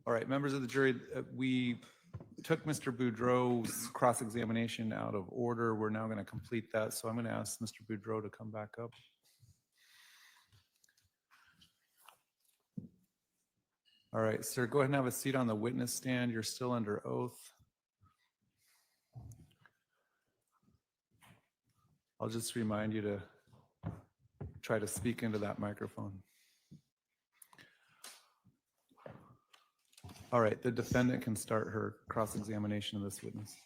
All right, members of the jury, we took Mr. Boudreaux's cross-examination out of order. We're now going to complete that. So I'm going to ask Mr. Boudreaux to come back up. All right, sir, go ahead and have a seat on the witness stand. You're still under oath. I'll just remind you to try to speak into that microphone. All right, the defendant can start her cross-examination of this witness.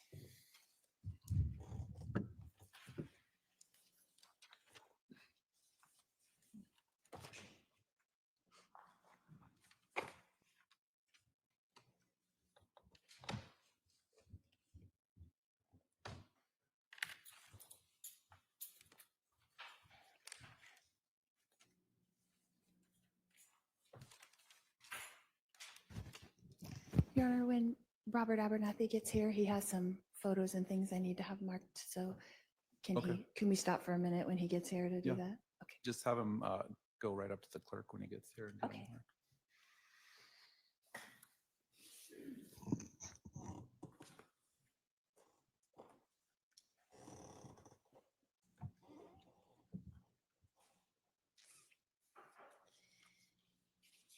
Your Honor, when Robert Abernathy gets here, he has some photos and things I need to have marked. So can we stop for a minute when he gets here to do Yeah. that? Okay. Just have him go right up to the clerk when he gets here. And get Okay. him marked.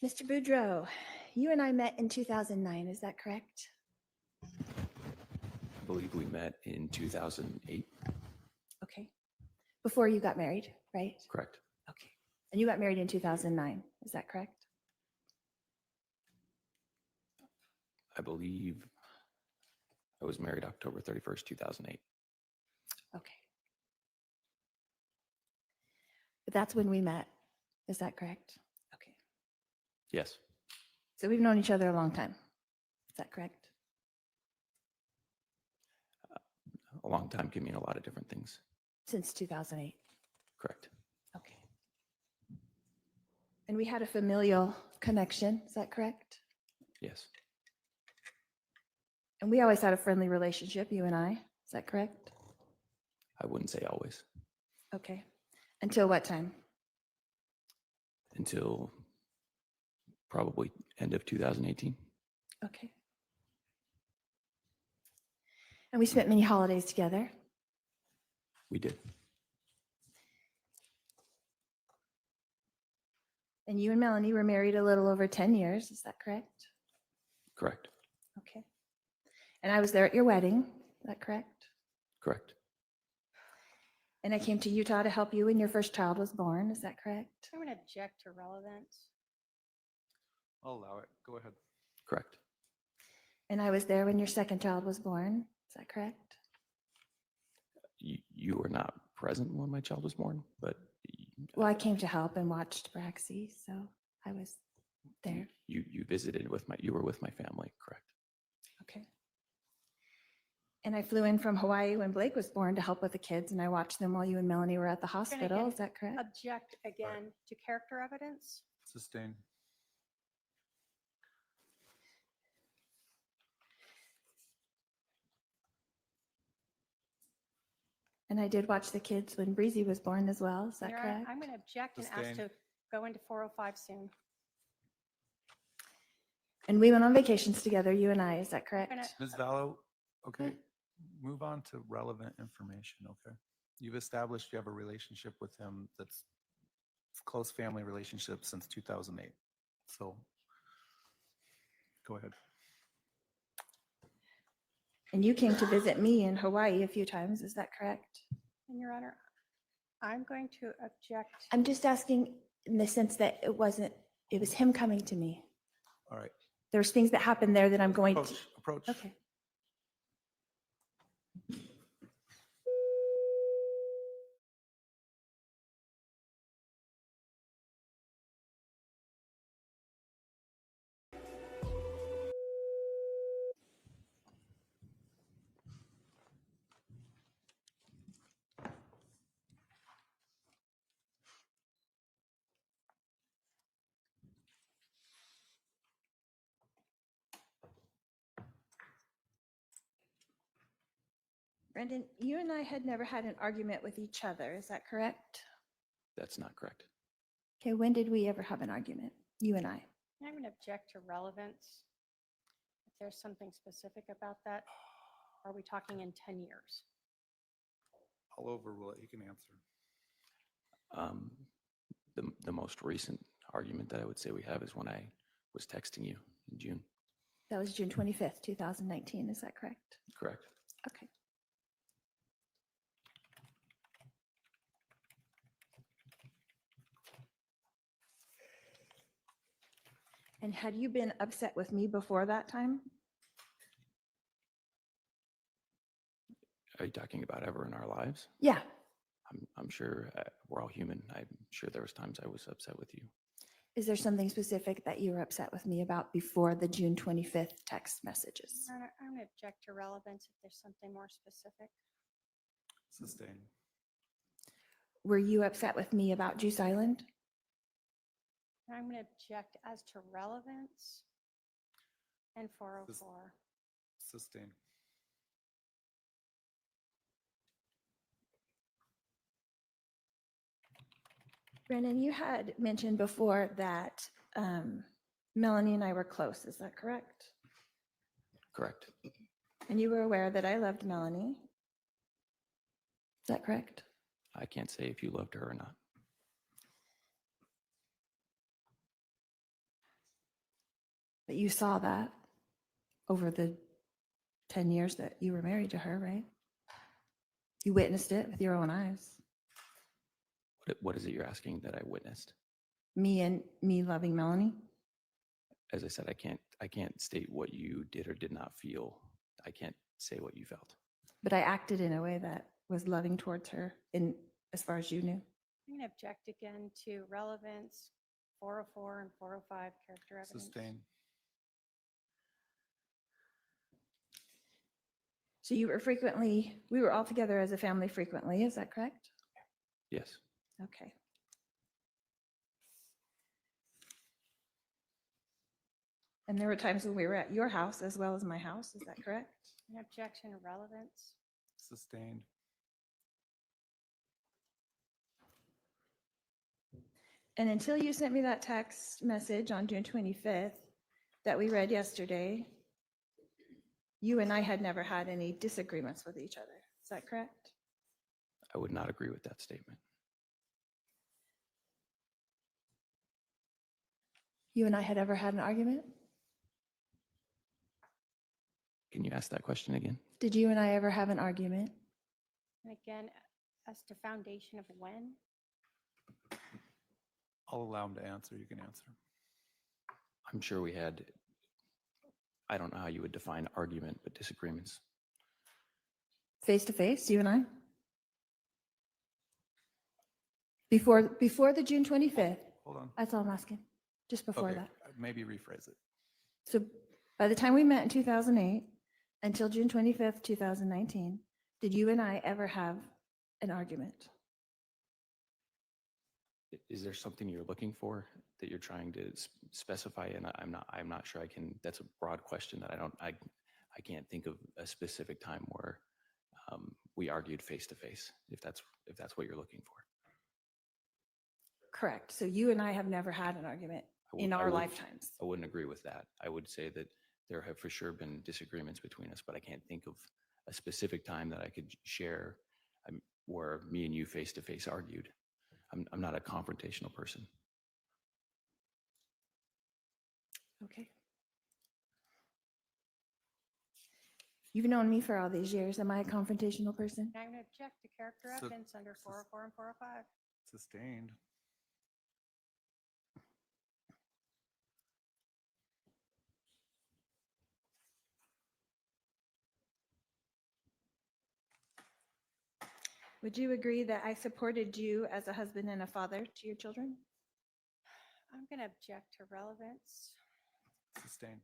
Mr. Boudreaux, you and I met in 2009, is that correct? I believe we met in 2008. Okay. Before you got married, right? Correct. Okay. And you got married in 2009, is that correct? I believe I was married October 31st, 2008. Okay. But that's when we met, is that correct? Okay. Yes. So we've known each other a long time, is that correct? A long time can mean a lot of different things. Since 2008. Correct. Okay. And we had a familial connection, is that correct? Yes. And we always had a friendly relationship, you and I, is that correct? I wouldn't say always. Okay. Until what time? Until probably end of 2018. Okay. And we spent many holidays together. We did. And you and Melanie were married a little over 10 years, is that correct? Correct. Okay. And I was there at your wedding, is that correct? Correct. And I came to Utah to help you when your first child was born, is that correct? I'm going to object to relevance. I'll allow it. Go ahead. Correct. And I was there when your second child was born, is that correct? You were not present when my child was born, but Well, I came to help and watched Braxy, so I was there. you visited with you were with my family. Correct. Okay. And I flew in from Hawaii when Blake was born to help with the kids, and I watched them while you and Melanie were at the hospital. Is that correct? Object again to character evidence. Sustain. And I did watch the kids when Breezy was born as well. Is that Your Honor, correct? I'm going to object and ask Sustained. to go into 405 soon. And we went on vacations together, you and I. Is that I'm correct? gonna- Ms. Vallow, okay, move on to relevant information, okay? You've established you have a relationship with him that's close family relationship since 2008. So go ahead. And you came to visit me in Hawaii a few times. Is that correct? And Your Honor, I'm going to object. I'm just asking in the sense that it was him coming to me. All right. There's things that happened there that I'm going to. Approach. Okay. Brandon, you and I had never had an argument with each other. Is that correct? That's not correct. Okay, when did we ever have an argument? You and I. I'm going to object to relevance. there's something specific about that? Are we talking in 10 years? I'll overrule it. You can answer. The most recent argument that I would say we have is when I was texting you in June. That was June 25th, 2019. Is that correct? Correct. Okay. And had you been upset with me before that time? Are you talking about ever in our lives? Yeah. I'm sure we're all human. I'm sure there was times I was upset with you. Is there something specific that you were upset with me about before the June 25th text messages? Your Honor, I'm going to object to relevance if there's something more specific. Sustain. Were you upset with me about Juice Island? And I'm going to object as to relevance and 404. Sustain. Brandon, you had mentioned before that Melanie and I were close. Is that correct? Correct. And you were aware that I loved Melanie. Is that correct? I can't say if you loved her or not. But you saw that over the 10 years that you were married to her, right? You witnessed it with your own eyes. What is it you're asking that I witnessed? Me loving Melanie. As I said, I can't state what you did or did not feel. I can't say what you felt. But I acted in a way that was loving towards her in as far as you knew. I'm going to object again to relevance, 404 and 405 character evidence. Sustain. So we were all together as a family frequently, is that correct? Yes. Okay. And there were times when we were at your house as well as my house, is that correct? An objection to relevance. Sustained. And until you sent me that text message on June 25th that we read yesterday, you and I had never had any disagreements with each other. Is that correct? I would not agree with that statement. You and I had ever had an argument? Can you ask that question again? Did you and I ever have an argument? And again, as to foundation of when, I'll allow him to answer. You can answer. I'm sure we had, I don't know how you would define argument, but disagreements. Face to face, you and I? Before the June 25th, Hold on. that's all I'm asking, just before Okay, that. maybe rephrase it. So by the time we met in 2008 until June 25th, 2019, did you and I ever have an argument? Is there something you're looking for that you're trying to specify? And I'm not sure I can, that's a broad question that I can't think of a specific time where we argued face to face, if that's what you're looking for. Correct. So you and I have never had an argument in our lifetimes. I wouldn't agree with that. I would say that there have for sure been disagreements between us, but I can't think of a specific time that I could share where me and you face to face argued. I'm not a confrontational person. Okay. You've known me for all these years. Am I a confrontational person? and I'm going to object to character So- evidence under 404 and 405. Sustained. Would you agree that I supported you as a husband and a father to your children? I'm going to object to relevance. Sustained.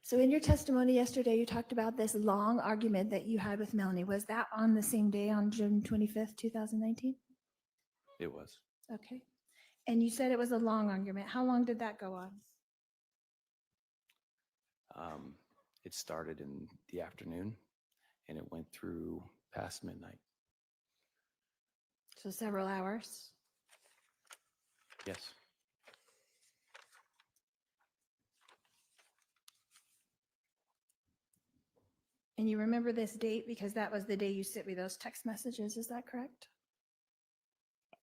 So in your testimony yesterday, you talked about this long argument that you had with Melanie. Was that on the same day on June 25th, 2019? It was. Okay. And you said it was a long argument. How long did that go on? It started in the afternoon and it went through past midnight. So several hours. Yes. And you remember this date because that was the day you sent me those text messages, is that correct?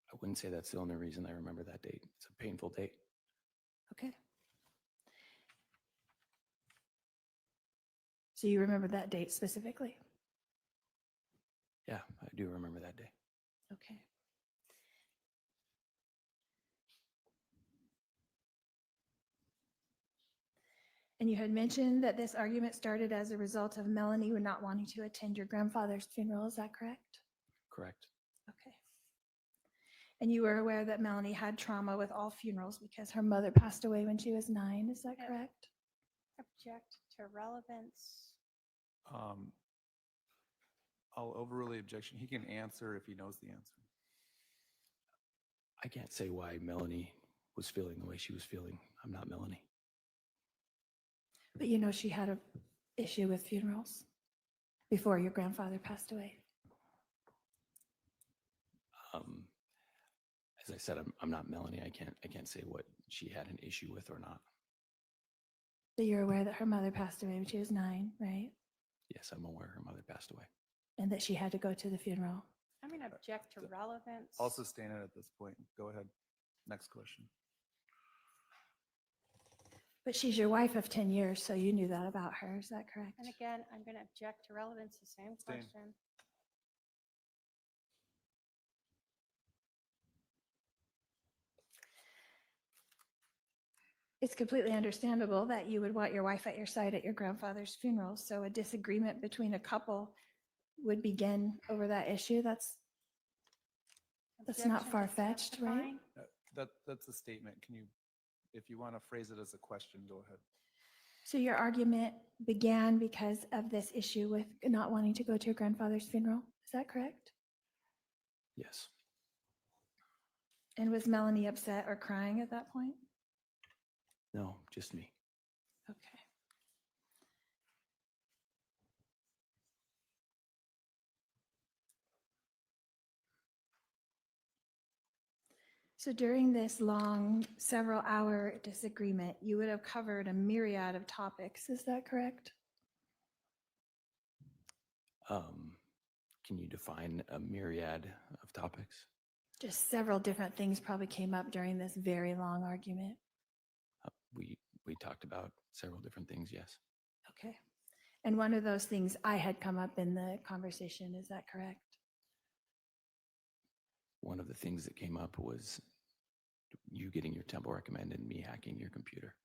I wouldn't say that's the only reason I remember that date. It's a painful date. Okay. So you remember that date specifically? Yeah, I do remember that day. Okay. And you had mentioned that this argument started as a result of Melanie not wanting to attend your grandfather's funeral, is that correct? Correct. Okay. And you were aware that Melanie had trauma with all funerals because her mother passed away when she was 9, is that Yep. correct? Object to relevance. I'll overrule the objection. He can answer if he knows the answer. I can't say why Melanie was feeling the way she was feeling. I'm not Melanie. But you know she had an issue with funerals before your grandfather passed away. As I said, I'm not Melanie. I can't say what she had an issue with or not. So you're aware that her mother passed away when she was 9, right? Yes, I'm aware her mother passed away. And that she had to go to the funeral. I'm going to object to relevance. I'll sustain it at this point. Go ahead. Next question. But she's your wife of 10 years, so you knew that about her, is that correct? And again, I'm going to object to relevance, the same Abstain. question. It's completely understandable that you would want your wife at your side at your grandfather's funeral, so a disagreement between a couple would begin over that issue. That's not Objection to far-fetched, right? testifying. That's a statement. Can you, if you want to phrase it as a question, go ahead. So your argument began because of this issue with not wanting to go to your grandfather's funeral, is that correct? Yes. And was Melanie upset or crying at that point? No, just me. Okay. So during this long, several-hour disagreement, you would have covered a myriad of topics, is that correct? Can you define a myriad of topics? Just several different things probably came up during this very long argument. We talked about several different things, yes. Okay. And one of those things I had come up in the conversation, is that correct? One of the things that came up was you getting your temple recommended and me hacking your computer.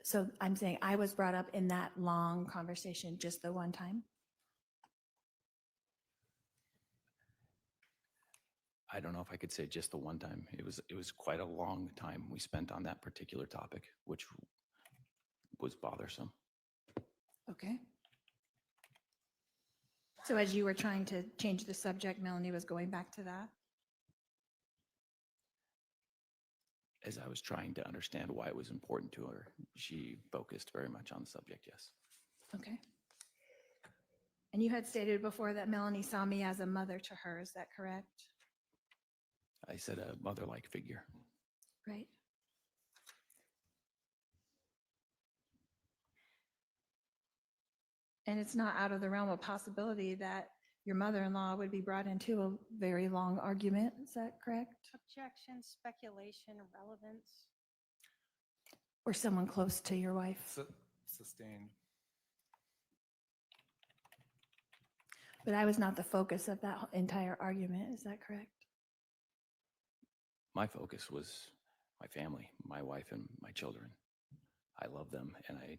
So I'm saying I was brought up in that long conversation just the one time? I don't know if I could say just the one time. It was quite a long time we spent on that particular topic, which was bothersome. Okay. So as you were trying to change the subject, Melanie was going back to that? As I was trying to understand why it was important to her, she focused very much on the subject, yes. Okay. And you had stated before that Melanie saw me as a mother to her, is that correct? I said a mother-like figure. Right. And it's not out of the realm of possibility that your mother-in-law would be brought into a very long argument, is that correct? Objection, speculation, relevance. Or someone close to your wife? Sustained. But I was not the focus of that entire argument, is that correct? My focus was my family, my wife and my children. I love them and I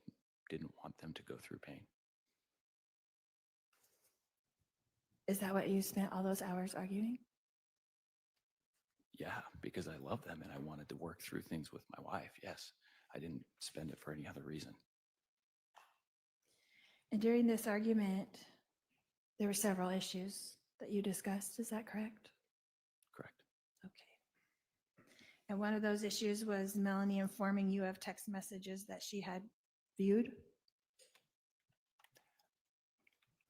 didn't want them to go through pain. Is that what you spent all those hours arguing? Yeah, because I love them and I wanted to work through things with my wife. Yes, I didn't spend it for any other reason. And during this argument, there were several issues that you discussed, is that correct? Correct. Okay. And one of those issues was Melanie informing you of text messages that she had viewed?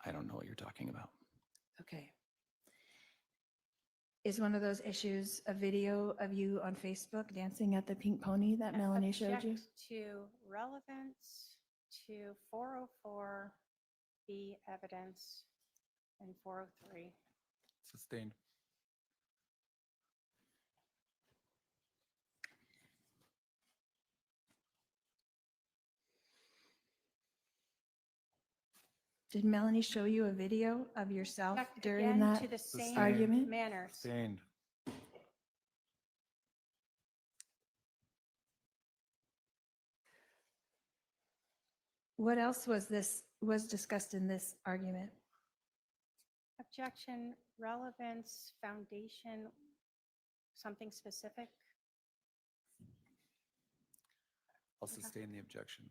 I don't know what you're talking about. Okay. Is one of those issues a video of you on Facebook dancing at the pink pony that Melanie showed you? Object to relevance, to 404, be evidence in 403. Sustained. Did Melanie show you a video of yourself Object during again that to the same argument? manners. Sustained. What else was discussed in this argument? Objection, relevance, foundation, something specific. I'll sustain the objection.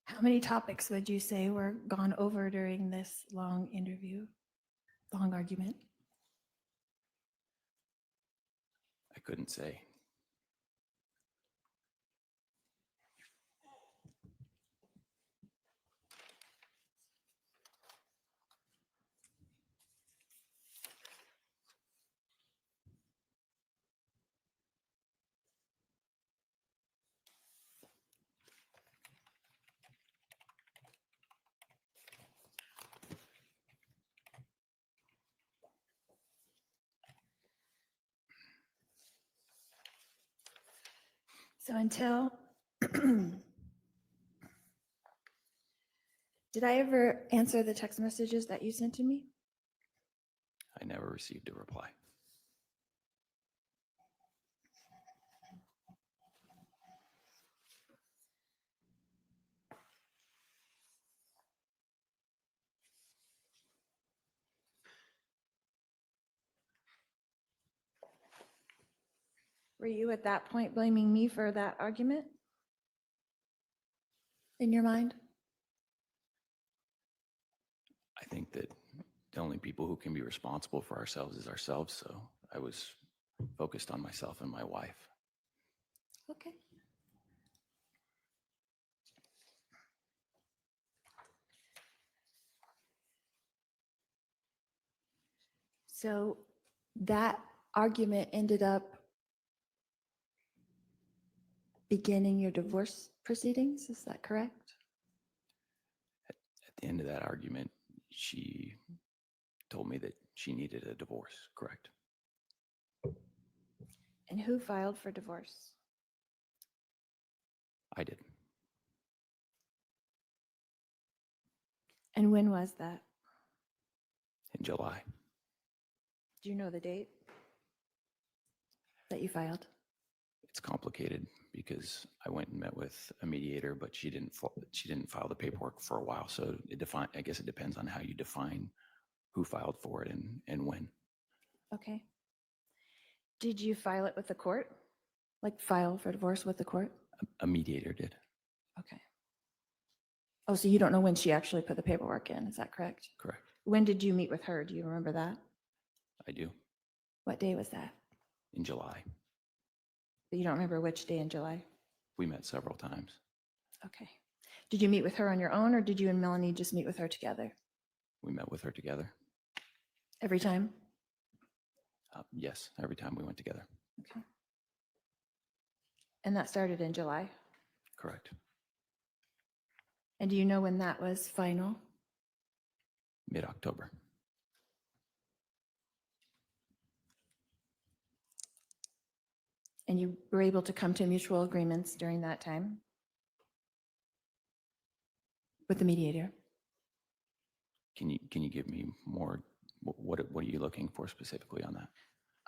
How many topics would you say were gone over during this long argument? I couldn't say. So until, did I ever answer the text messages that you sent to me? I never received a reply. Were you at that point blaming me for that argument? In your mind? I think that the only people who can be responsible for ourselves is ourselves, so I was focused on myself and my wife. Okay. So that argument ended up beginning your divorce proceedings, is that correct? At the end of that argument, she told me that she needed a divorce, correct? And who filed for divorce? I did. And when was that? In July. Do you know the date that you filed? It's complicated because I went and met with a mediator, but she didn't file the paperwork for a while. So I guess it depends on how you define who filed for it and when. Okay. Did you file it with the court? Like file for divorce with the court? A mediator did. Okay. Oh, so you don't know when she actually put the paperwork in, is that correct? Correct. When did you meet with her? Do you remember that? I do. What day was that? In July. You don't remember which day in July? We met several times. Okay. Did you meet with her on your own, or did you and Melanie just meet with her together? We met with her together. Every time? Yes, every time we went together. Okay. And that started in July? Correct. And do you know when that was final? Mid-October. And you were able to come to mutual agreements during that time? With the mediator? Can you give me more? What are you looking for specifically on that?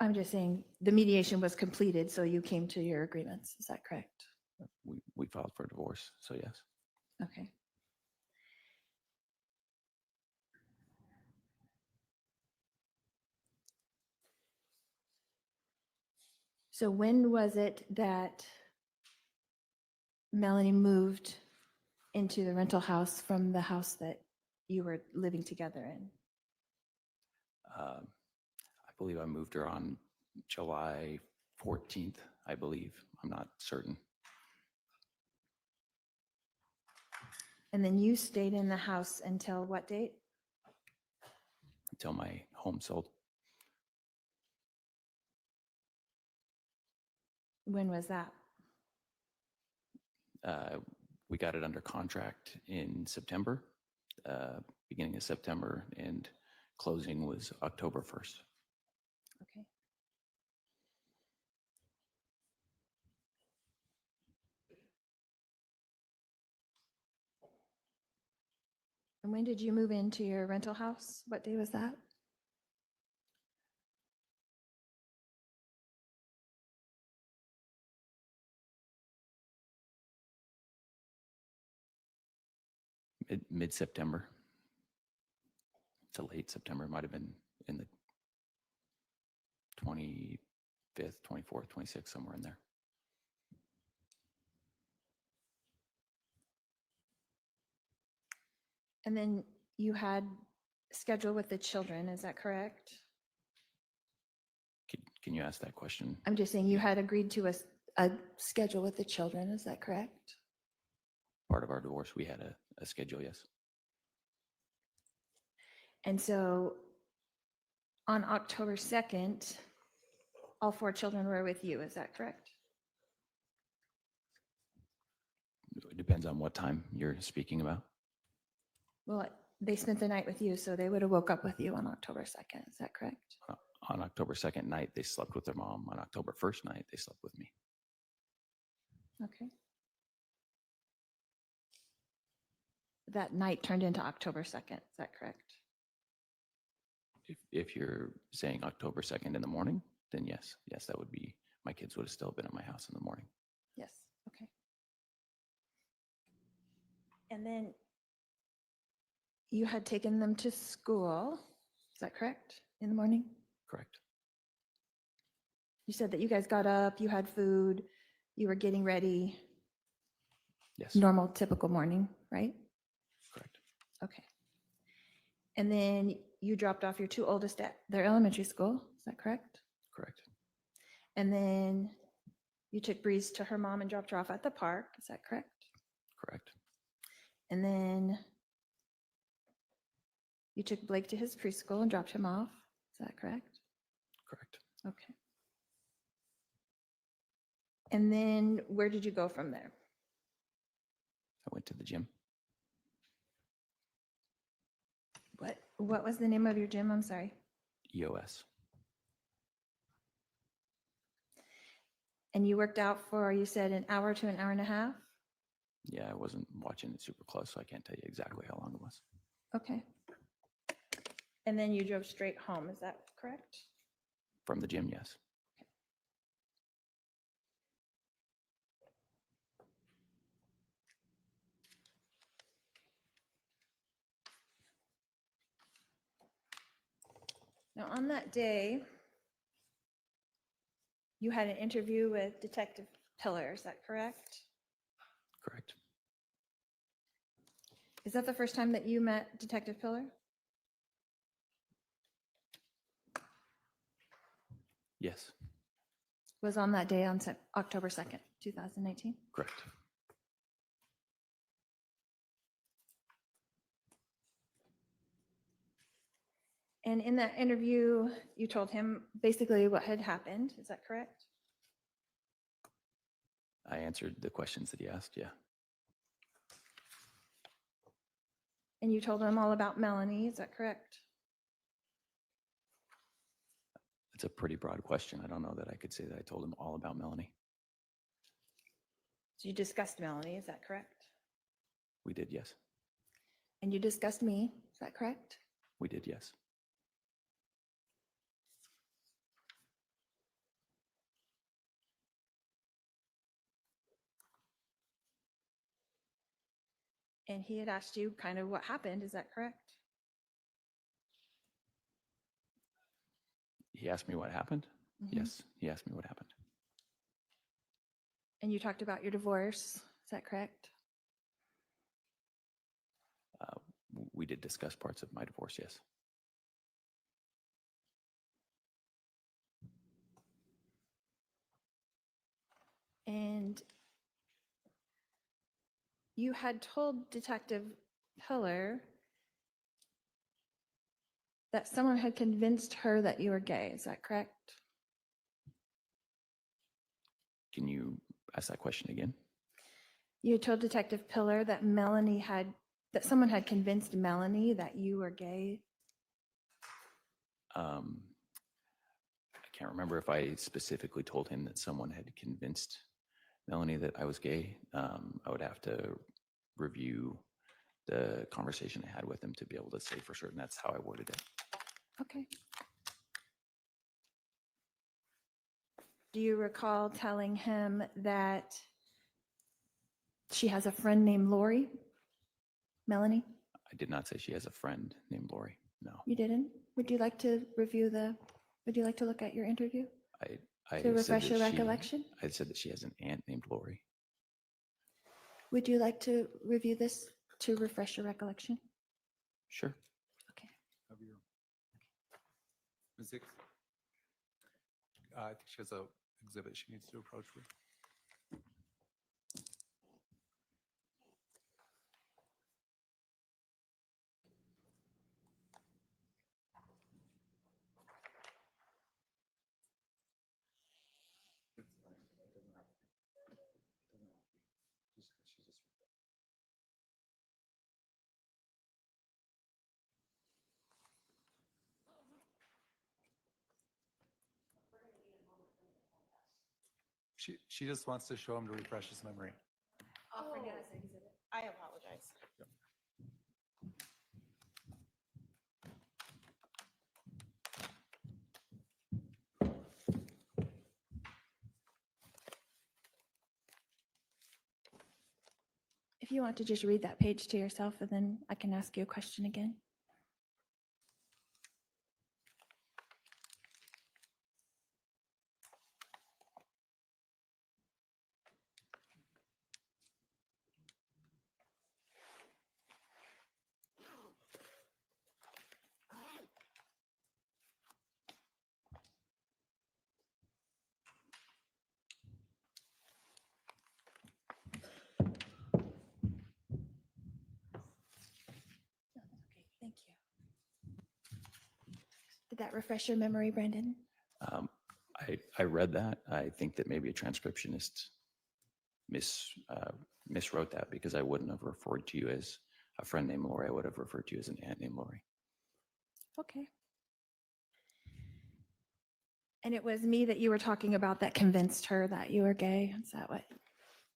I'm just saying the mediation was completed, so you came to your agreements. Is that correct? We filed for divorce, so yes. Okay. So when was it that Melanie moved into the rental house from the house that you were living together in? I believe I moved her on July 14th, I believe. I'm not certain. And then you stayed in the house until what date? Until my home sold. When was that? We got it under contract in September, beginning of September, and closing was October 1st. Okay. And when did you move into your rental house? What day was that? Mid-September to late September. It might have been in the 25th, 24th, 26th, somewhere in there. And then you had schedule with the children, is that correct? Can you ask that question? I'm just saying you had agreed to a schedule with the children, is that correct? Part of our divorce, we had a schedule, yes. And so on October 2nd, all 4 children were with you, is that correct? It depends on what time you're speaking about. Well, they spent the night with you, so they would have woke up with you on October 2nd, is that correct? On October 2nd night, they slept with their mom. On October 1st night, they slept with me. Okay. That night turned into October 2nd, is that correct? If you're saying October 2nd in the morning, then yes. Yes, that would be, my kids would have still been at my house in the morning. Yes, okay. And then you had taken them to school, is that correct, in the morning? Correct. You said that you guys got up, you had food, you were getting ready, Yes. normal, typical morning, right? Correct. Okay. And then you dropped off your 2 oldest at their elementary school, is that correct? Correct. And then you took Breeze to her mom and dropped her off at the park, is that correct? Correct. And then you took Blake to his preschool and dropped him off, is that correct? Correct. Okay. And then where did you go from there? I went to the gym. What was the name of your gym? I'm sorry. EOS. And you worked out for, you said, an hour to an hour and a half? Yeah, I wasn't watching it super close, so I can't tell you exactly how long it was. Okay. And then you drove straight home, is that correct? From the gym, yes. Now, on that day, you had an interview with Detective Pillar, is that correct? Correct. Is that the first time that you met Detective Pillar? Yes. Was on that day on October 2nd, 2019? Correct. And in that interview, you told him basically what had happened, is that correct? I answered the questions that he asked, yeah. And you told him all about Melanie, is that correct? It's a pretty broad question. I don't know that I could say that I told him all about Melanie. So you discussed Melanie, is that correct? We did, yes. And you discussed me, is that correct? We did, yes. And he had asked you kind of what happened, is that correct? He asked me what happened? Mhm. Yes, he asked me what happened. And you talked about your divorce, is that correct? We did discuss parts of my divorce, yes. And you had told Detective Pillar that someone had convinced her that you were gay, is that correct? Can you ask that question again? You told Detective Pillar that that someone had convinced Melanie that you were gay. I can't remember if I specifically told him that someone had convinced Melanie that I was gay. I would have to review the conversation I had with him to be able to say for certain that's how I worded it. Okay. Do you recall telling him that she has a friend named Lori? Melanie? I did not say she has a friend named Lori. No, You didn't? Would you like to look at your interview I to said refresh that your she- recollection? I said that she has an aunt named Lori. Would you like to review this to refresh your recollection? Sure. Okay. Have your Ms. Hicks? I think she has a exhibit she needs to approach with. She just wants to show him to refresh his memory. I apologize. If you want to just read that page to yourself, and then I can ask you a question again. Okay, thank you. Did that refresh your memory, Brandon? I read that. I think that maybe a transcriptionist miswrote that because I wouldn't have referred to you as a friend named Lori. I would have referred to you as an aunt named Lori. Okay. And it was me that you were talking about that convinced her that you were gay? Is that what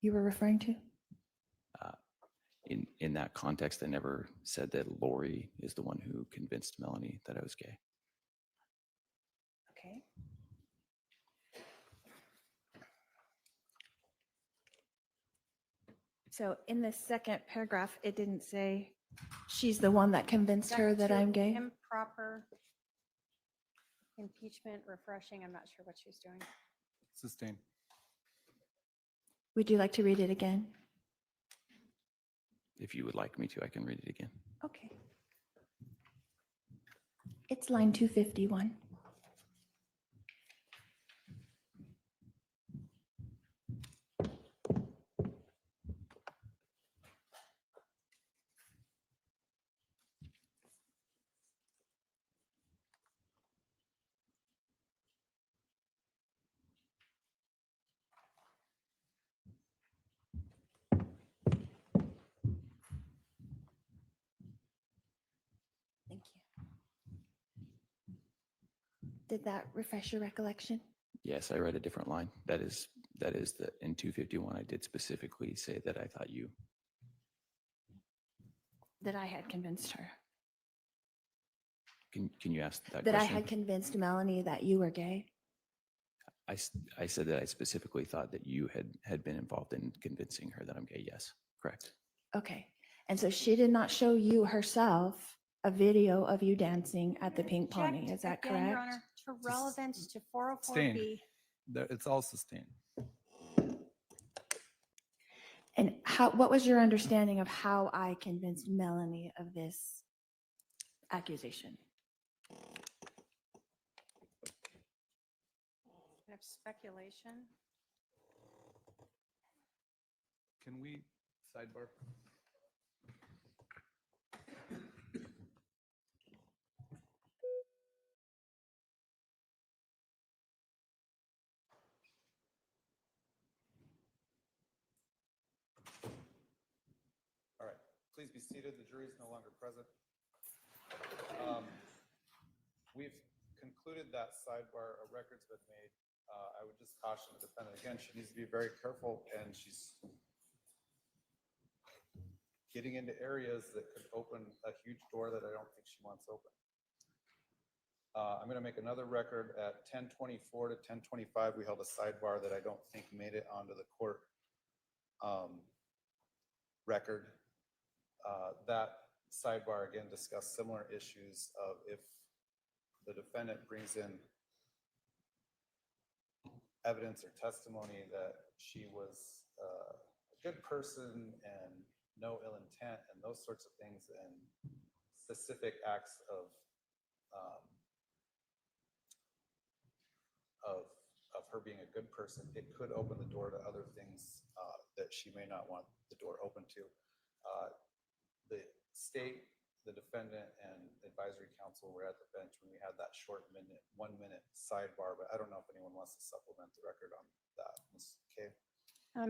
you were referring to? In that context, I never said that Lori is the one who convinced Melanie that I was gay. Okay. So in the second paragraph, it didn't say she's the one that convinced her that I'm gay? Improper impeachment, refreshing, I'm not sure what she's doing. Sustained. Would you like to read it again? If you would like me to, I can read it again. Okay. It's line 251. Thank you. Did that refresh your recollection? Yes, I read a different line. That is the in 251. I did specifically say that I thought you. That I had convinced her. Can you ask that That I question? had convinced Melanie that you were gay? I said that I specifically thought that you had been involved in convincing her that I'm gay. Yes, correct. Okay. And so she did not show you herself a video of you dancing at the Pink Pony. Object Is that again, Your correct? Honor, to relevance to Sustained. 404B. It's all sustained. And what was your understanding of how I convinced Melanie of this accusation? Kind of speculation. Can we sidebar? Please be seated. The jury is no longer present. We've concluded that sidebar. A record's been made. I would just caution the defendant again. She needs to be very careful, and she's getting into areas that could open a huge door that I don't think she wants open. I'm going to make another record at 10:24 to 10:25. We held a sidebar that I don't think made it onto the court record. That sidebar again discussed similar issues of if the defendant brings in evidence or testimony that she was a good person and no ill intent and those sorts of things, and specific acts of her being a good person, it could open the door to other things that she may not want the door open to. The state, the defendant, and advisory council were at the bench when we had that short 1-minute sidebar, but I don't know if anyone wants to supplement the record on that. Ms. Kay?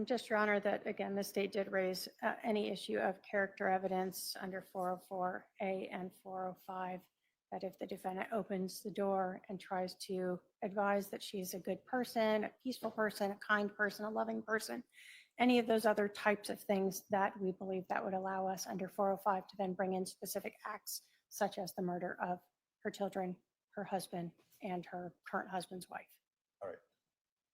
Just, Your Honor, that again, the state did raise any issue of character evidence under 404A and 405, that if the defendant opens the door and tries to advise that she's a good person, a peaceful person, a kind person, a loving person, any of those other types of things, that we believe that would allow us under 405 to then bring in specific acts such as the murder of her children, her husband, and her current husband's wife. All right.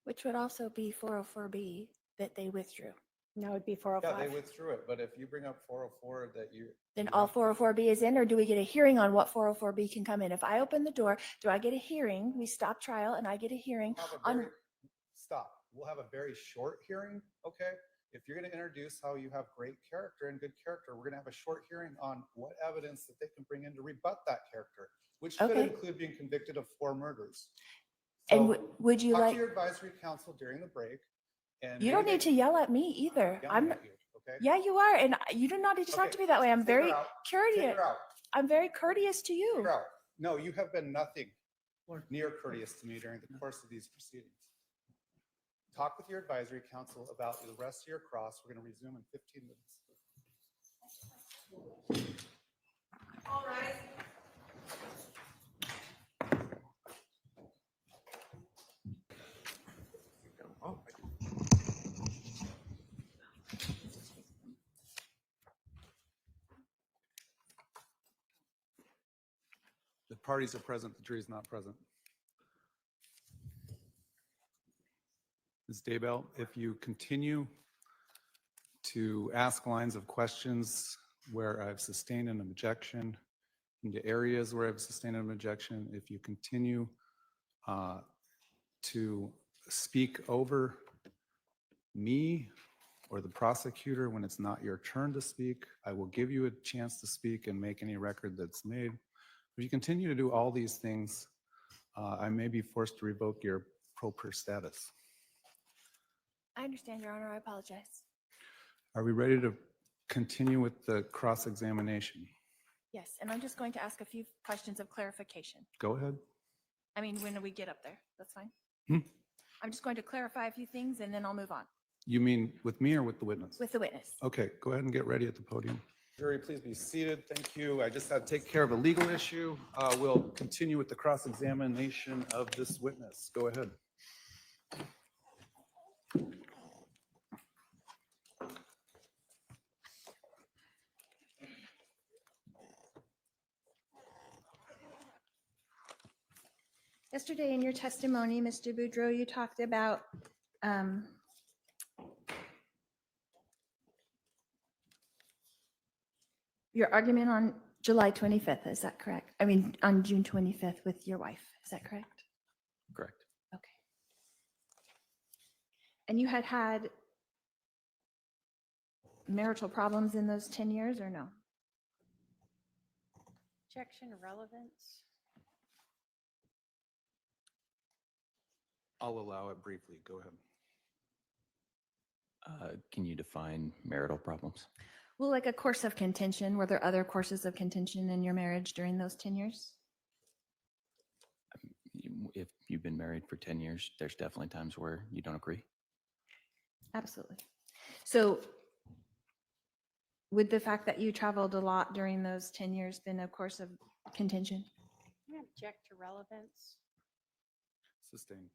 Which would also be 404B that they withdrew. No, it'd be Yeah, 405. they withdrew it, but if you bring up 404 that you. Then you all have- 404B is in, or do we get a hearing on what 404B can come in? If I open the door, do I get a hearing? We stop trial and I get a hearing have a on, very- Stop. We'll have a very short hearing, okay? If you're going to introduce how you have great character and good character, we're going to have a short hearing on what evidence that they can bring in to rebut that character, which could Okay. include being convicted of 4 murders. and So, would you talk like, to your advisory council during the break. And you don't maybe need to yell at me either. yell I'm, at you, okay? yeah, you are. And you do not need to talk Okay, to me that way. I'm take very her out. Take courteous. her out. I'm very courteous to Take you. her out. No, you have been nothing near courteous to me during the course of these proceedings. Talk with your advisory council about the rest of your cross. We're going to resume in 15 minutes. All right. The parties are present, the jury is not present. Ms. Daybell, if you continue to ask lines of questions where I've sustained an objection, into areas where I've sustained an objection, if you continue to speak over me or the prosecutor when it's not your turn to speak, I will give you a chance to speak and make any record that's made. If you continue to do all these things, I may be forced to revoke your pro per status. I understand, Your Honor. I apologize. Are we ready to continue with the cross-examination? Yes, and I'm just going to ask a few questions of clarification. Go ahead. I mean, when we get up there, that's fine. Hmm? I'm just going to clarify a few things and then I'll move on You mean with me or with the witness? with the witness. Okay, go ahead and get ready at the podium. Jury, please be seated. Thank you. I just had to take care of a legal issue. We'll continue with the cross-examination of this witness. Go ahead. Yesterday in your testimony, Mr. Boudreaux, you talked about your argument on July 25th. Is that correct? I mean, on June 25th with your wife. Is that correct? Correct. Okay. And you had had marital problems in those 10 years or no? Objection relevance. I'll allow it briefly. Go ahead. Can you define marital problems? Well, like a course of contention. Were there other courses of contention in your marriage during those 10 years? If you've been married for 10 years, there's definitely times where you don't agree. Absolutely. So would the fact that you traveled a lot during those 10 years been a course of contention? I'm going to object to relevance. Sustained.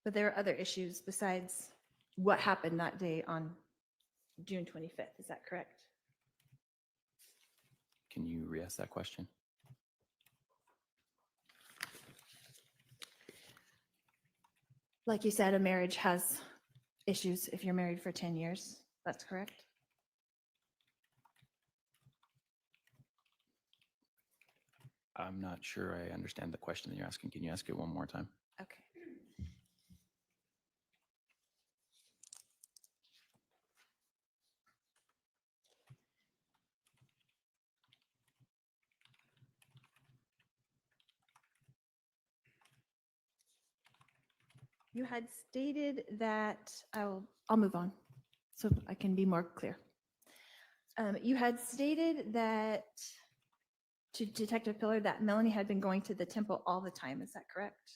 But there are other issues besides what happened that day on June 25th. Is that correct? Can you re-ask that question? Like you said, a marriage has issues if you're married for 10 years. That's correct? I'm not sure I understand the question that you're asking. Can you ask it one more time? Okay. You had stated that, I'll move on so I can be more clear. You had stated that to Detective Pillar that Melanie had been going to the temple all the time. Is that correct?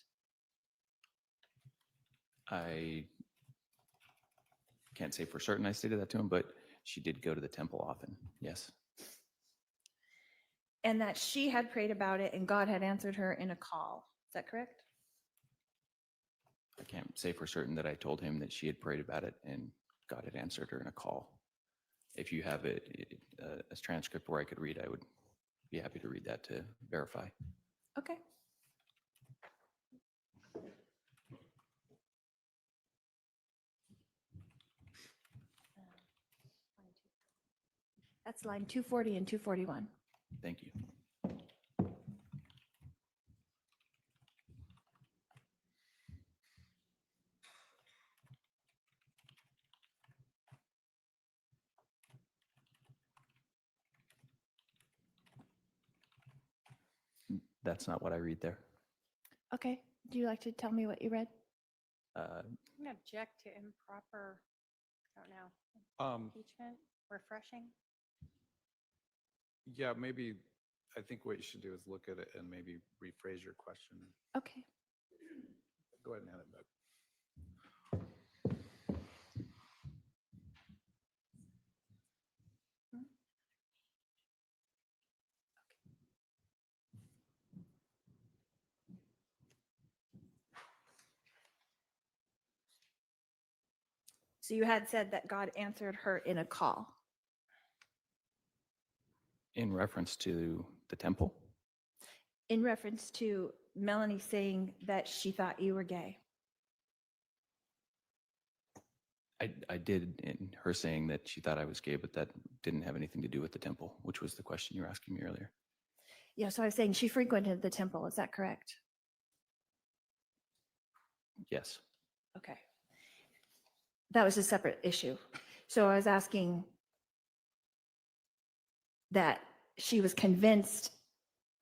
I can't say for certain I stated that to him, but she did go to the temple often. Yes. And that she had prayed about it and God had answered her in a call. Is that correct? I can't say for certain that I told him that she had prayed about it and God had answered her in a call. If you have a transcript where I could read, I would be happy to read that to verify. Okay. That's line 240 and 241. Thank you. That's not what I read there. Okay. Do you like to tell me what you read? I'm going to object to improper, I don't know, impeachment, refreshing. Yeah, maybe, I think what you should do is look at it and maybe rephrase your question. Okay. Go ahead and hand it back. So you had said that God answered her in a call. In reference to the temple, In reference to Melanie saying that she thought you were gay. I did in her saying that she thought I was gay, but that didn't have anything to do with the temple, which was the question you were asking me earlier. Yeah, so I was saying she frequented the temple. Is that correct? Yes. Okay. That was a separate issue. So I was asking that she was convinced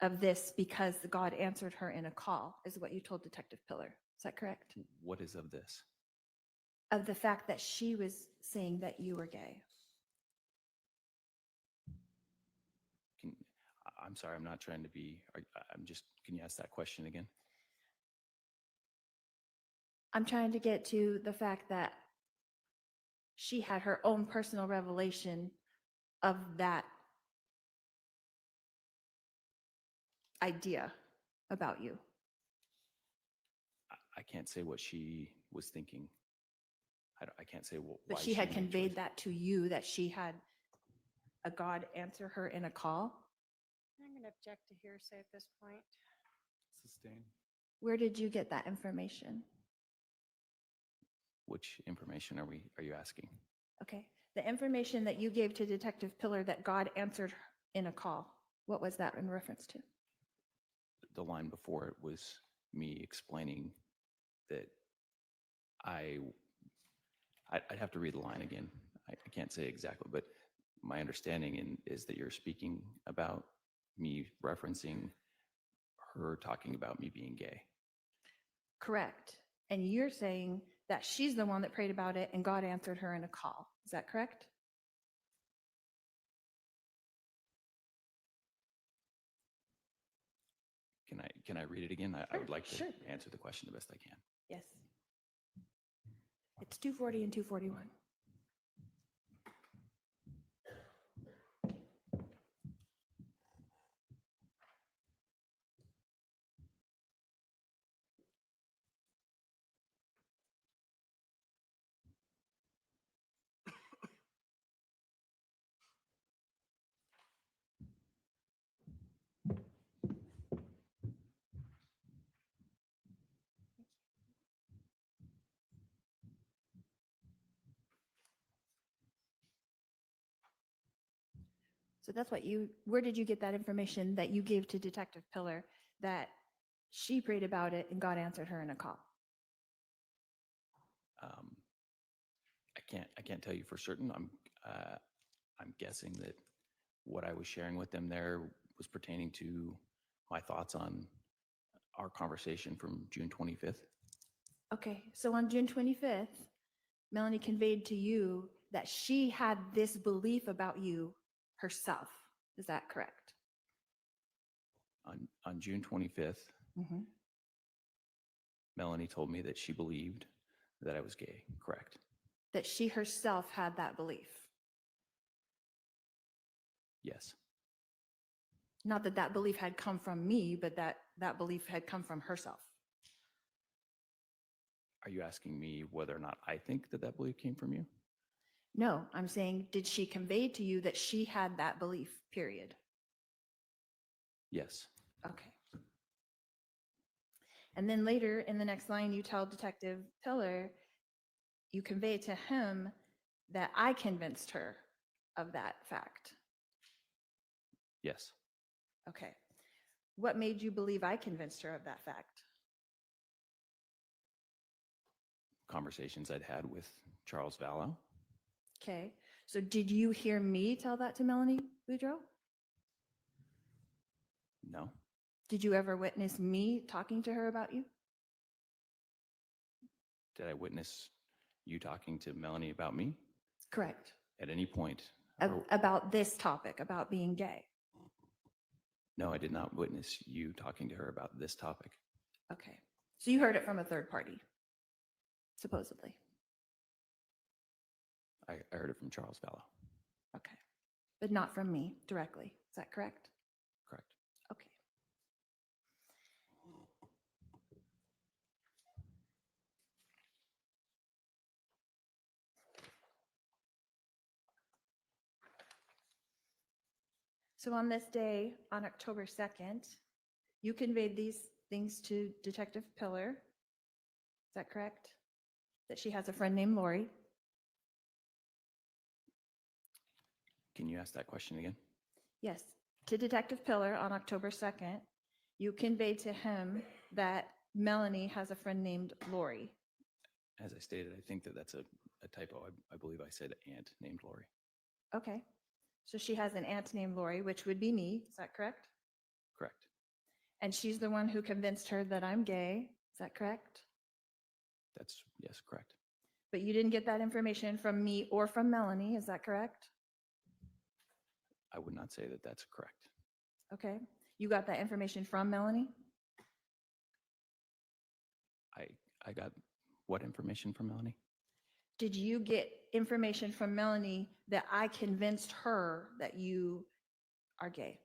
of this because God answered her in a call, is what you told Detective Pillar. Is that correct? What is of this? Of the fact that she was saying that you were gay. I'm sorry, I'm not trying to be, can you ask that question again? I'm trying to get to the fact that she had her own personal revelation of that idea about you. I can't say what she was thinking. I can't say why. But she had made conveyed choice. that to you, that she had a God answer her in a call. I'm going to object to hearsay at this point. Sustain. Where did you get that information? Which information are you asking? Okay. The information that you gave to Detective Pillar that God answered in a call. What was that in reference to? The line before it was me explaining that I'd have to read the line again. I can't say exactly, but my understanding is that you're speaking about me referencing her talking about me being gay. Correct. And you're saying that she's the one that prayed about it and God answered her in a call. Is that correct? Can I read it again? I would like to Sure. answer the question the best I can. Yes. It's 240 and 241. So that's what where did you get that information that you gave to Detective Pillar that she prayed about it and God answered her in a call? I can't tell you for certain. I'm guessing that what I was sharing with them there was pertaining to my thoughts on our conversation from June 25th. Okay, so on June 25th, Melanie conveyed to you that she had this belief about you herself. Is that correct? On June 25th, Mm-hmm. Melanie told me that she believed that I was gay. Correct. That she herself had that belief. Yes. Not that that belief had come from me, but that belief had come from herself. Are you asking me whether or not I think that that belief came from you? No, I'm saying, did she convey to you that she had that belief, period? Yes. Okay. And then later in the next line, you tell Detective Pillar, you convey to him that I convinced her of that fact. Yes. Okay. What made you believe I convinced her of that fact? Conversations I'd had with Charles Vallow. Okay. So did you hear me tell that to Melanie Boudreaux? No. Did you ever witness me talking to her about you? Did I witness you talking to Melanie about me Correct. at any point? About this topic, about being gay. No, I did not witness you talking to her about this topic. Okay. So you heard it from a third party, supposedly. I heard it from Charles Vallow. Okay. But not from me directly. Is that correct? Correct. Okay. So on this day, on October 2nd, you conveyed these things to Detective Pillar. Is that correct? That she has a friend named Lori. Can you ask that question again? Yes. To Detective Pillar on October 2nd, you conveyed to him that Melanie has a friend named Lori. As I stated, I think that that's a typo. I believe I said aunt named Lori. Okay. So she has an aunt named Lori, which would be me. Is that correct? Correct. And she's the one who convinced her that I'm gay. Is that correct? That's, yes, correct. But you didn't get that information from me or from Melanie. Is that correct? I would not say that that's correct. Okay. You got that information from Melanie? I got what information from Melanie? Did you get information from Melanie that I convinced her that you are gay?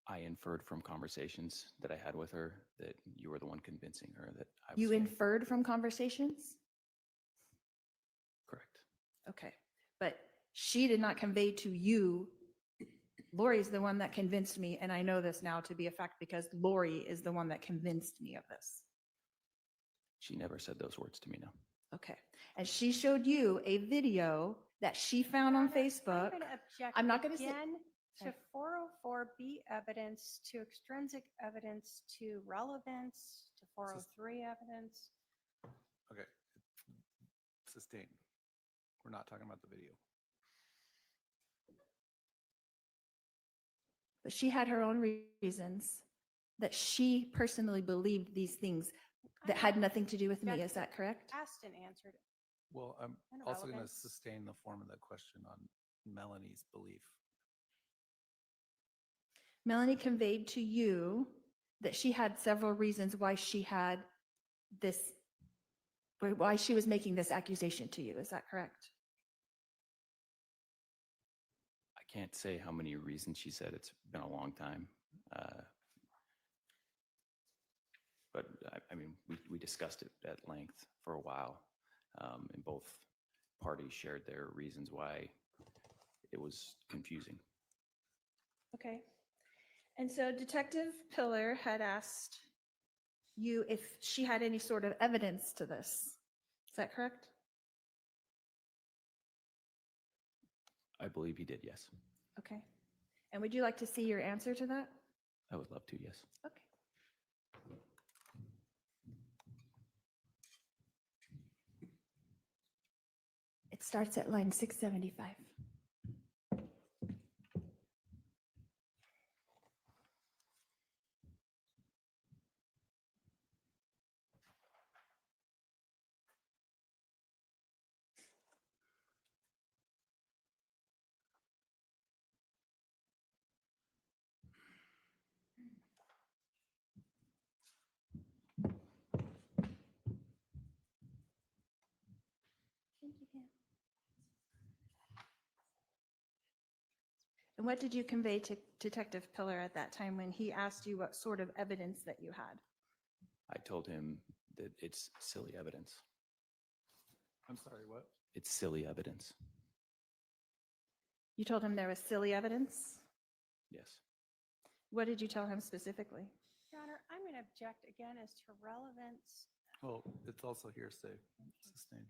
I inferred from conversations that I had with her that you were the one convincing her that I was You gay. inferred from conversations? Correct. Okay. But she did not convey to you. Lori's the one that convinced me, and I know this now to be a fact because Lori is the one that convinced me of this. She never said those words to me, no. Okay. And she showed you a video that she found on Facebook. I'm going to object I'm not gonna say- again to Okay. 404B evidence, to extrinsic evidence, to relevance, to 403 evidence. Okay. Sustain. We're not talking about the video. But she had her own reasons that she personally believed these things that had nothing to do with me. Is that correct? Asked and answered. Well, I'm And also going to relevance. sustain the form of that question on Melanie's belief. Melanie conveyed to you that she had several reasons why she had this why she was making this accusation to you. Is that correct? I can't say how many reasons she said. It's been a long time. But I mean, we discussed it at length for a while, and both parties shared their reasons why it was confusing. Okay. And so Detective Pillar had asked you if she had any sort of evidence to this. Is that correct? I believe he did, yes. Okay. And would you like to see your answer to that? I would love to, yes. Okay. It starts at line 675. And what did you convey to Detective Pillar at that time when he asked you what sort of evidence that you had? I told him that it's silly evidence. I'm sorry, what? It's silly evidence. You told him there was silly evidence? Yes. What did you tell him specifically? Your Honor, I'm going to object again as to relevance. Well, it's also hearsay, sustained.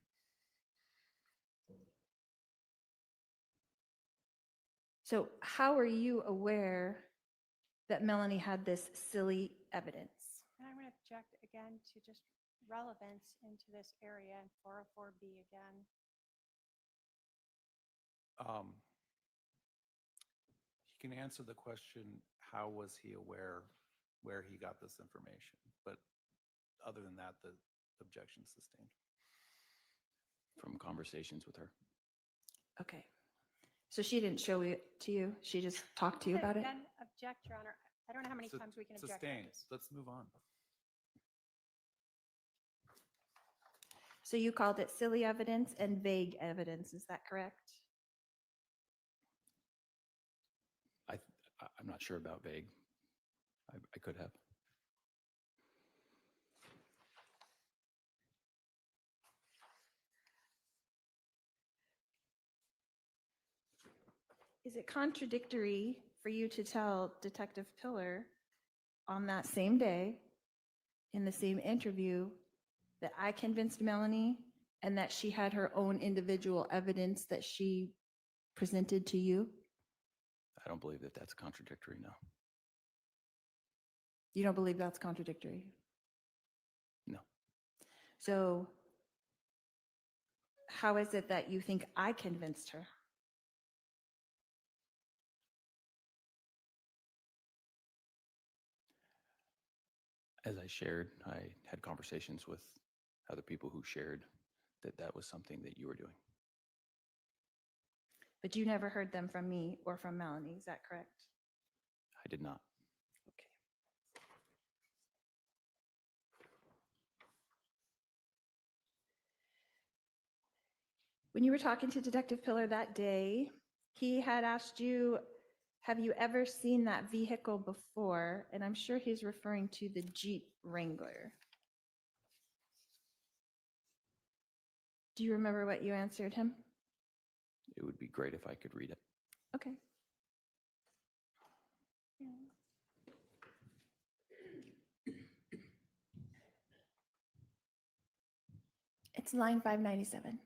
So how are you aware that Melanie had this silly evidence? And I'm going to object again to just relevance into this area and 404B again. He can answer the question, how was he aware where he got this information? But other than that, the objection is sustained. From conversations with her. Okay. So she didn't show it to you? She just talked to you about it? Again, object, Your Honor. I don't know how many Su- times we can object. on Sustained. this. Let's move on. So you called it silly evidence and vague evidence, is that correct? I'm not sure about vague. I could have. Is it contradictory for you to tell Detective Pillar on that same day, in the same interview, that I convinced Melanie and that she had her own individual evidence that she presented to you? I don't believe that that's contradictory, no. You don't believe that's contradictory? No. So how is it that you think I convinced her? As I shared, I had conversations with other people who shared that that was something that you were doing. But you never heard them from me or from Melanie, is that correct? I did not. Okay. When you were talking to Detective Pillar that day, he had asked you, have you ever seen that vehicle before? And I'm sure he's referring to the Jeep Wrangler. Do you remember what you answered him? It would be great if I could read it. Okay. It's line 597.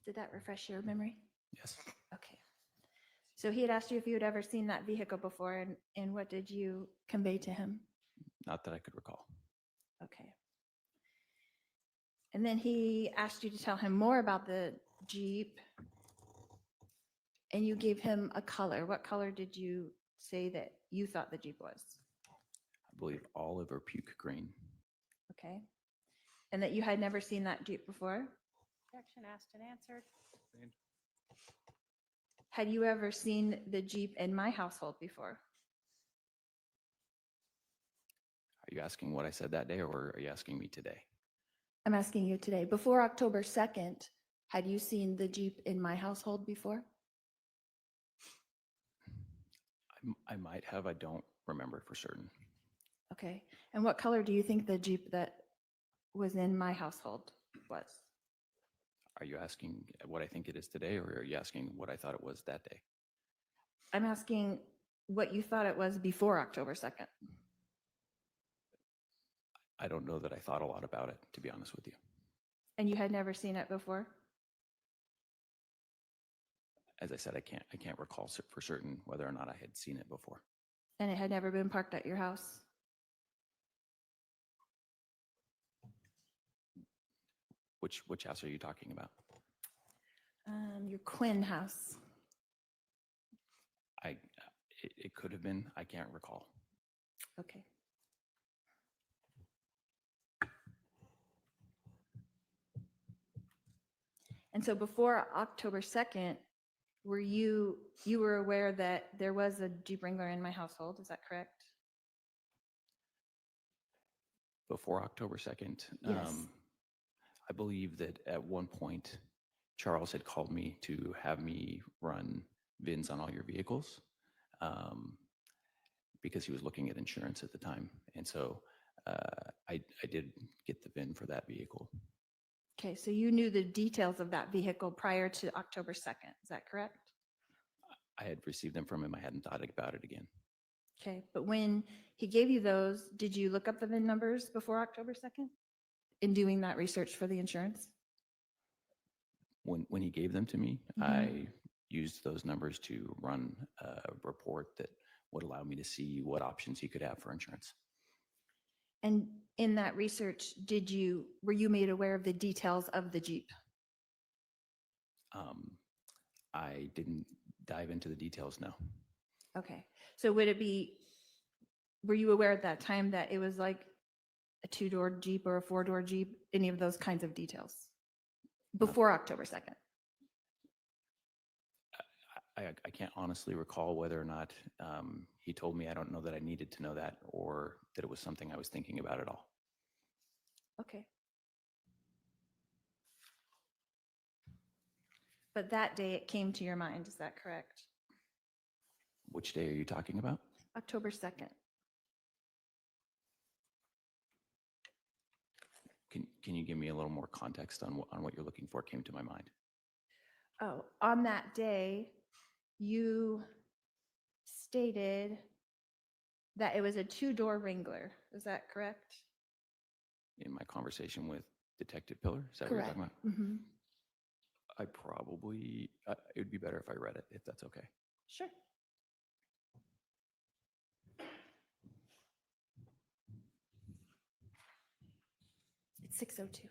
Did that refresh your memory? Yes. Okay. So he had asked you if you had ever seen that vehicle before, and what did you convey to him? Not that I could recall. Okay. And then he asked you to tell him more about the Jeep, and you gave him a color. What color did you say that you thought the Jeep was? believe olive or puke green. Okay. And that you had never seen that Jeep before? Objection asked and answered. Had you ever seen the Jeep in my household before? Are you asking what I said that day, or are you asking me today? I'm asking you today. Before October 2nd, had you seen the Jeep in my household before? I might have. I don't remember for certain. Okay. And what color do you think the Jeep that was in my household was? Are you asking what I think it is today, or are you asking what I thought it was that day? I'm asking what you thought it was before October 2nd. I don't know that I thought a lot about it, to be honest with you. And you had never seen it before? As I said, I can't recall for certain whether or not I had seen it before. And it had never been parked at your house? Which house are you talking about? Your Quinn house. It could have been. I can't recall. Okay. And so before October 2nd, you were aware that there was a Jeep Wrangler in my household, is that correct? Before October 2nd, Yes. I believe that at one point, Charles had called me to have me run VINs on all your vehicles because he was looking at insurance at the time. And so I did get the VIN for that vehicle. Okay, so you knew the details of that vehicle prior to October 2nd, is that correct? I had received them from him. I hadn't thought about it again. Okay, but when he gave you those, did you look up the VIN numbers before October 2nd in doing that research for the insurance? When he gave them to me, I used those numbers to run a report that would allow me to see what options he could have for insurance. And in that research, were you made aware of the details of the Jeep? I didn't dive into the details, no. Okay, so were you aware at that time that it was like a 2-door Jeep or a 4-door Jeep, any of those kinds of details? Before October 2nd? I can't honestly recall whether or not he told me. I don't know that I needed to know that, or that it was something I was thinking about at all. Okay. But that day it came to your mind, is that correct? Which day are you talking about? October 2nd. Can you give me a little more context on what you're looking for came to my mind? Oh, on that day, you stated that it was a 2-door Wrangler. Is that correct? In my conversation with Detective Pillar, is that what you're talking about? Mhm. I probably, it would be better if I read it, if that's okay. Sure. It's 6:02.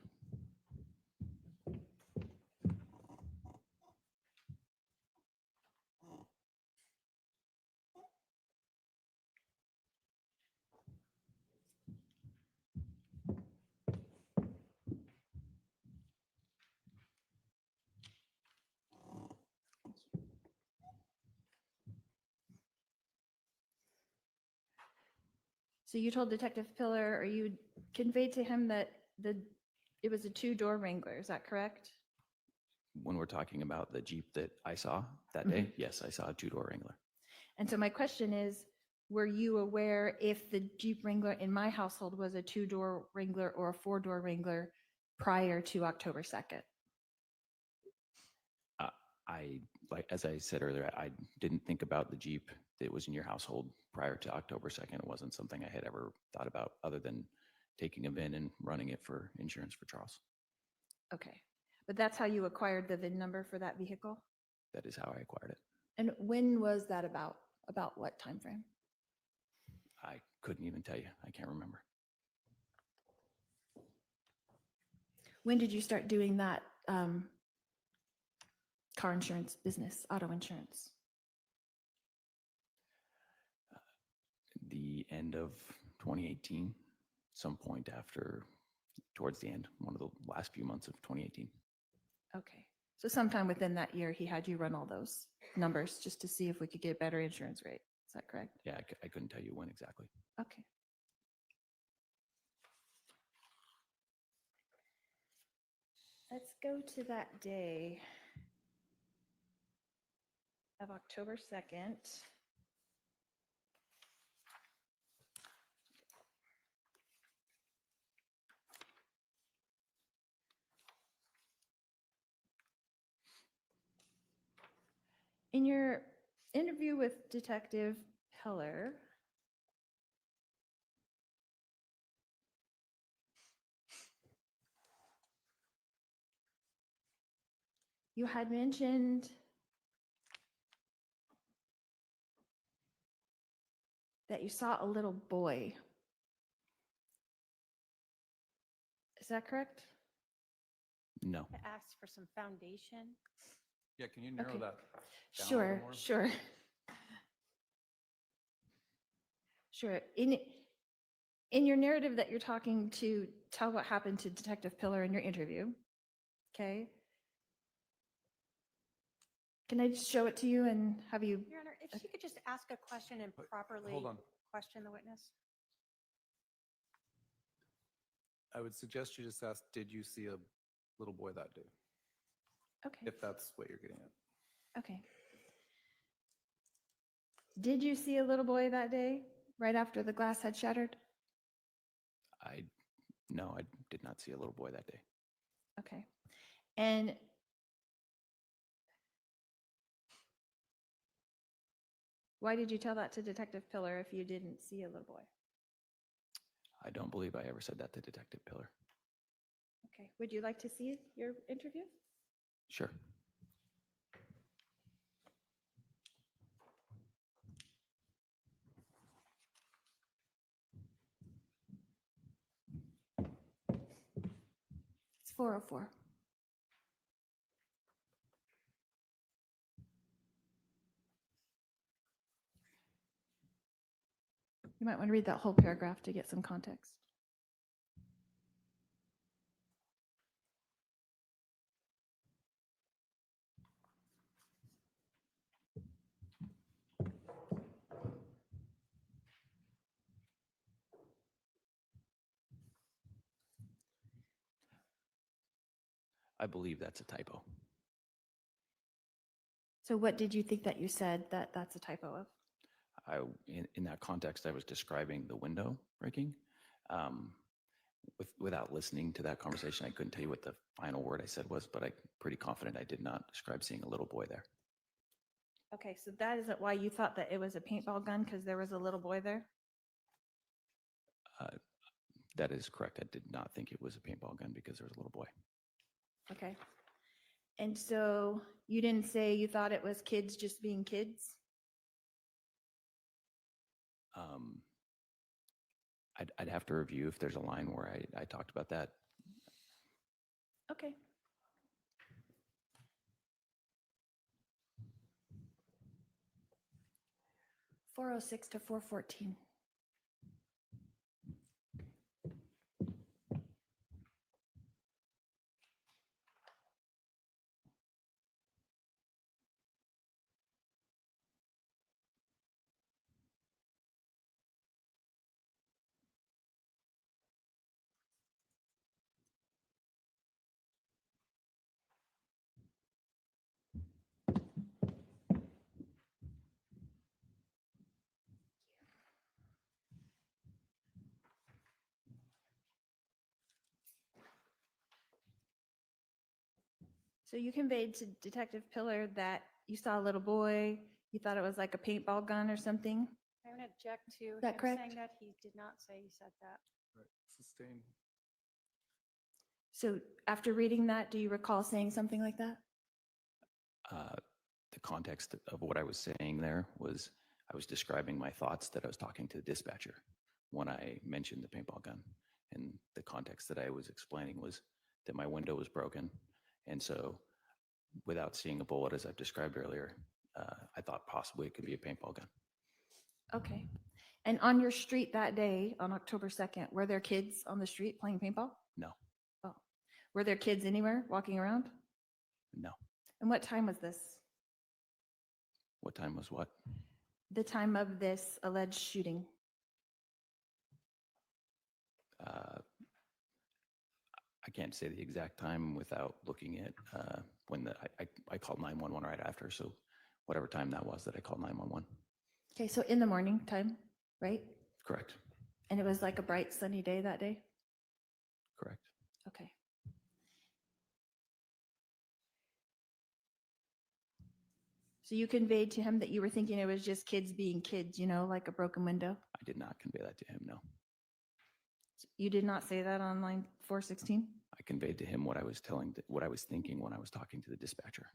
So you told Detective Pillar, or you conveyed to him that it was a 2-door Wrangler, is that correct? When we're talking about the Jeep that I saw that day, yes, I saw a 2-door Wrangler. And so my question is, were you aware if the Jeep Wrangler in my household was a 2-door Wrangler or a 4-door Wrangler prior to October 2nd? As I said earlier, I didn't think about the Jeep that was in your household prior to October 2nd. It wasn't something I had ever thought about other than taking a VIN and running it for insurance for Charles. Okay, but that's how you acquired the VIN number for that vehicle? That is how I acquired it. And when was that about? About what time frame? I couldn't even tell you. I can't remember. When did you start doing that car insurance business, auto insurance? The end of 2018, some point after, towards the end, one of the last few months of 2018. Okay. So sometime within that year, he had you run all those numbers just to see if we could get a better insurance rate. Is that correct? Yeah, I couldn't tell you when exactly. Okay. Let's go to that day of October 2nd. In your interview with Detective Heller, you had mentioned that you saw a little boy. Is that correct? No. I asked for some foundation. Yeah, can you narrow Okay. that down a little Sure, more? sure. Sure. In your narrative that you're talking to tell what happened to Detective Pillar in your interview, okay? Can I just show it to you and have you, Your Honor, if she could just ask a question and But properly hold on. question the witness. I would suggest you just ask, did you see a little boy that day? okay, If that's what you're getting at. okay. Did you see a little boy that day, right after the glass had shattered? No, I did not see a little boy that day. Okay. And why did you tell that to Detective Pillar if you didn't see a little boy? I don't believe I ever said that to Detective Pillar. Okay, would you like to see your interview? Sure. It's 404. You might want to read that whole paragraph to get some context. I believe that's a typo. So what did you think that you said that that's a typo of? In that context, I was describing the window breaking. Without listening to that conversation, I couldn't tell you what the final word I said was, but I'm pretty confident I did not describe seeing a little boy there. Okay, so that isn't why you thought that it was a paintball gun, because there was a little boy there? That is correct. I did not think it was a paintball gun because there was a little boy. Okay. And so you didn't say you thought it was kids just being kids? I'd have to review if there's a line where I talked about that. Okay. .406 to 414. So you conveyed to Detective Pillar that you saw a little boy, you thought it was like a paintball gun or something? I'm going to object to that him correct? saying that. He did not say he said that. Right. Sustain. So after reading that, do you recall saying something like that? The context of what I was saying there was I was describing my thoughts that I was talking to the dispatcher when I mentioned the paintball gun. And the context that I was explaining was that my window was broken. And so without seeing a bullet, as I've described earlier, I thought possibly it could be a paintball gun. Okay. And on your street that day, on October 2nd, were there kids on the street playing paintball? No, Oh, were there kids anywhere walking around? no. And what time was this? What time was what? The time of this alleged shooting? I can't say the exact time without looking at when I called 911 right after. So whatever time that was that I called 911. Okay, so in the morning time, right? Correct. And it was like a bright sunny day that day? Correct. Okay. So you conveyed to him that you were thinking it was just kids being kids, like a broken window? I did not convey that to him, no. You did not say that on line 416? I conveyed to him what I was thinking when I was talking to the dispatcher.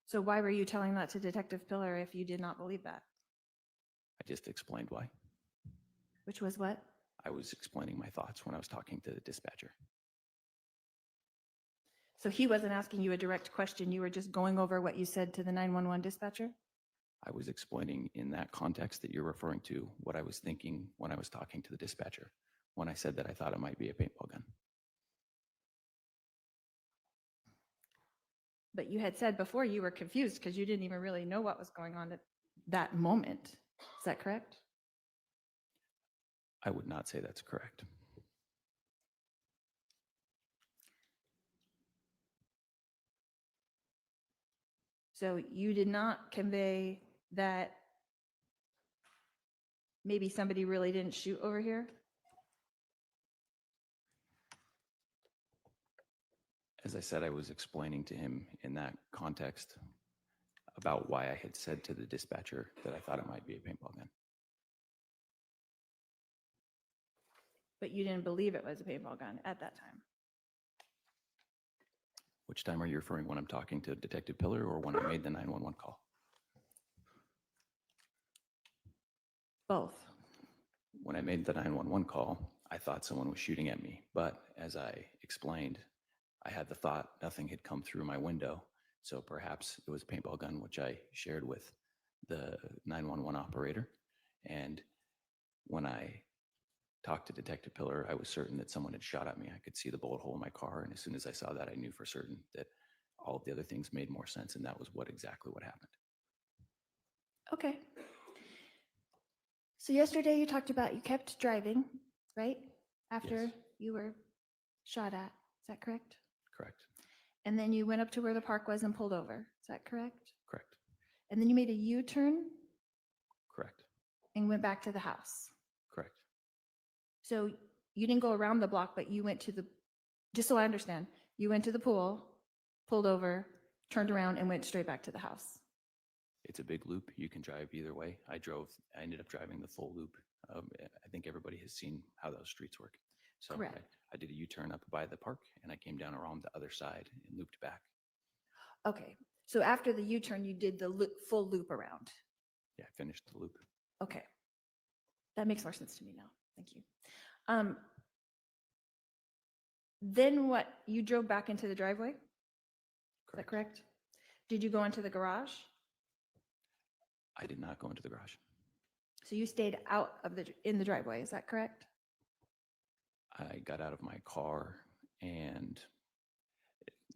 So why were you telling that to Detective Pillar if you did not believe that? I just explained why. Which was what? I was explaining my thoughts when I was talking to the dispatcher. So he wasn't asking you a direct question, you were just going over what you said to the 911 dispatcher? I was explaining in that context that you're referring to what I was thinking when I was talking to the dispatcher, when I said that I thought it might be a paintball gun. But you had said before you were confused because you didn't even really know what was going on at that moment. Is that correct? I would not say that's correct. So you did not convey that maybe somebody really didn't shoot over here? As I said, I was explaining to him in that context about why I had said to the dispatcher that I thought it might be a paintball gun. But you didn't believe it was a paintball gun at that time? Which time are you referring, when I'm talking to Detective Pillar or when I made the 911 call? Both. When I made the 911 call, I thought someone was shooting at me. But as I explained, I had the thought nothing had come through my window. So perhaps it was a paintball gun, which I shared with the 911 operator. And when I talked to Detective Pillar, I was certain that someone had shot at me. I could see the bullet hole in my car. And as soon as I saw that, I knew for certain that all of the other things made more sense. And that was exactly what happened. Okay. So yesterday you talked about you kept driving, right? After Yes. you were shot at. Is that correct? Correct. And then you went up to where the park was and pulled over. Is that correct? Correct. And then you made a U-turn Correct. and went back to the house. Correct. So you didn't go around the block, but you went to the, just so I understand, you went to the pool, pulled over, turned around and went straight back to the house. It's a big loop. You can drive either way. I ended up driving the full loop. I think everybody has seen how those streets work. So Correct. I did a U-turn up by the park and I came down around the other side and looped back. Okay. So after the U-turn, you did the full loop around. Yeah, I finished the loop. Okay. That makes more sense to me now. Thank you. Then what, you drove back into the driveway? Is that correct? Did you go into the garage? I did not go into the garage. So you stayed out of in the driveway, is that correct? I got out of my car and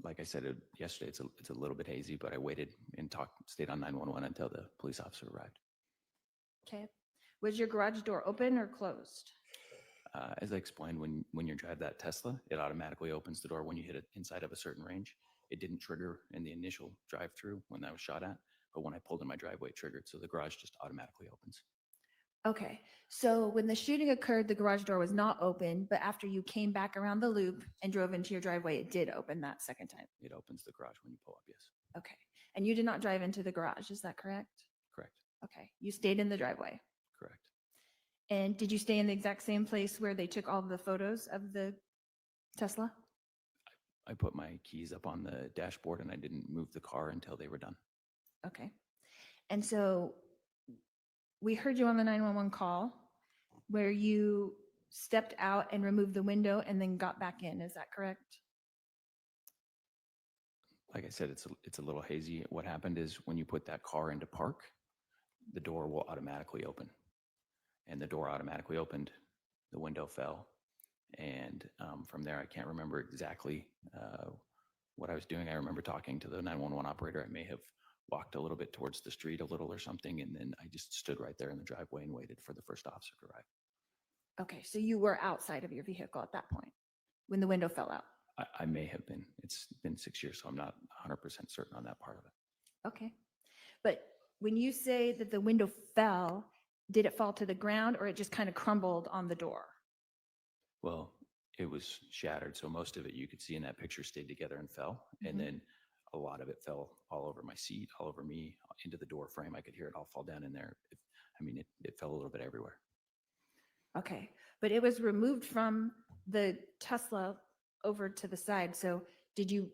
like I said yesterday, it's a little bit hazy, but I waited and stayed on 911 until the police officer arrived. Okay. Was your garage door open or closed? As I explained, when you drive that Tesla, it automatically opens the door when you hit it inside of a certain range. It didn't trigger in the initial drive-through when I was shot at, but when I pulled in my driveway, it triggered. So the garage just automatically opens. Okay. So when the shooting occurred, the garage door was not open, but after you came back around the loop and drove into your driveway, it did open that second time. It opens the garage when you pull up, yes. Okay. And you did not drive into the garage, is that correct? Correct. Okay. You stayed in the driveway. Correct. And did you stay in the exact same place where they took all of the photos of the Tesla? I put my keys up on the dashboard and I didn't move the car until they were done. Okay. And so we heard you on the 911 call where you stepped out and removed the window and then got back in. Is that correct? Like I said, it's a little hazy. What happened is when you put that car into park, the door will automatically open. And the door automatically opened, the window fell. And from there, I can't remember exactly what I was doing. I remember talking to the 911 operator. I may have walked a little bit towards the street a little or something. And then I just stood right there in the driveway and waited for the first officer to arrive. Okay, so you were outside of your vehicle at that point when the window fell out. I may have been. It's been 6 years, so I'm not 100% certain on that part of it. Okay. But when you say that the window fell, did it fall to the ground or it just kind of crumbled on the door? Well, it was shattered, so most of it you could see in that picture stayed together and fell. Mhm. And then a lot of it fell all over my seat, all over me, into the door frame. I could hear it all fall down in there. It fell a little bit everywhere. Okay, but it was removed from the Tesla over to the side. So did you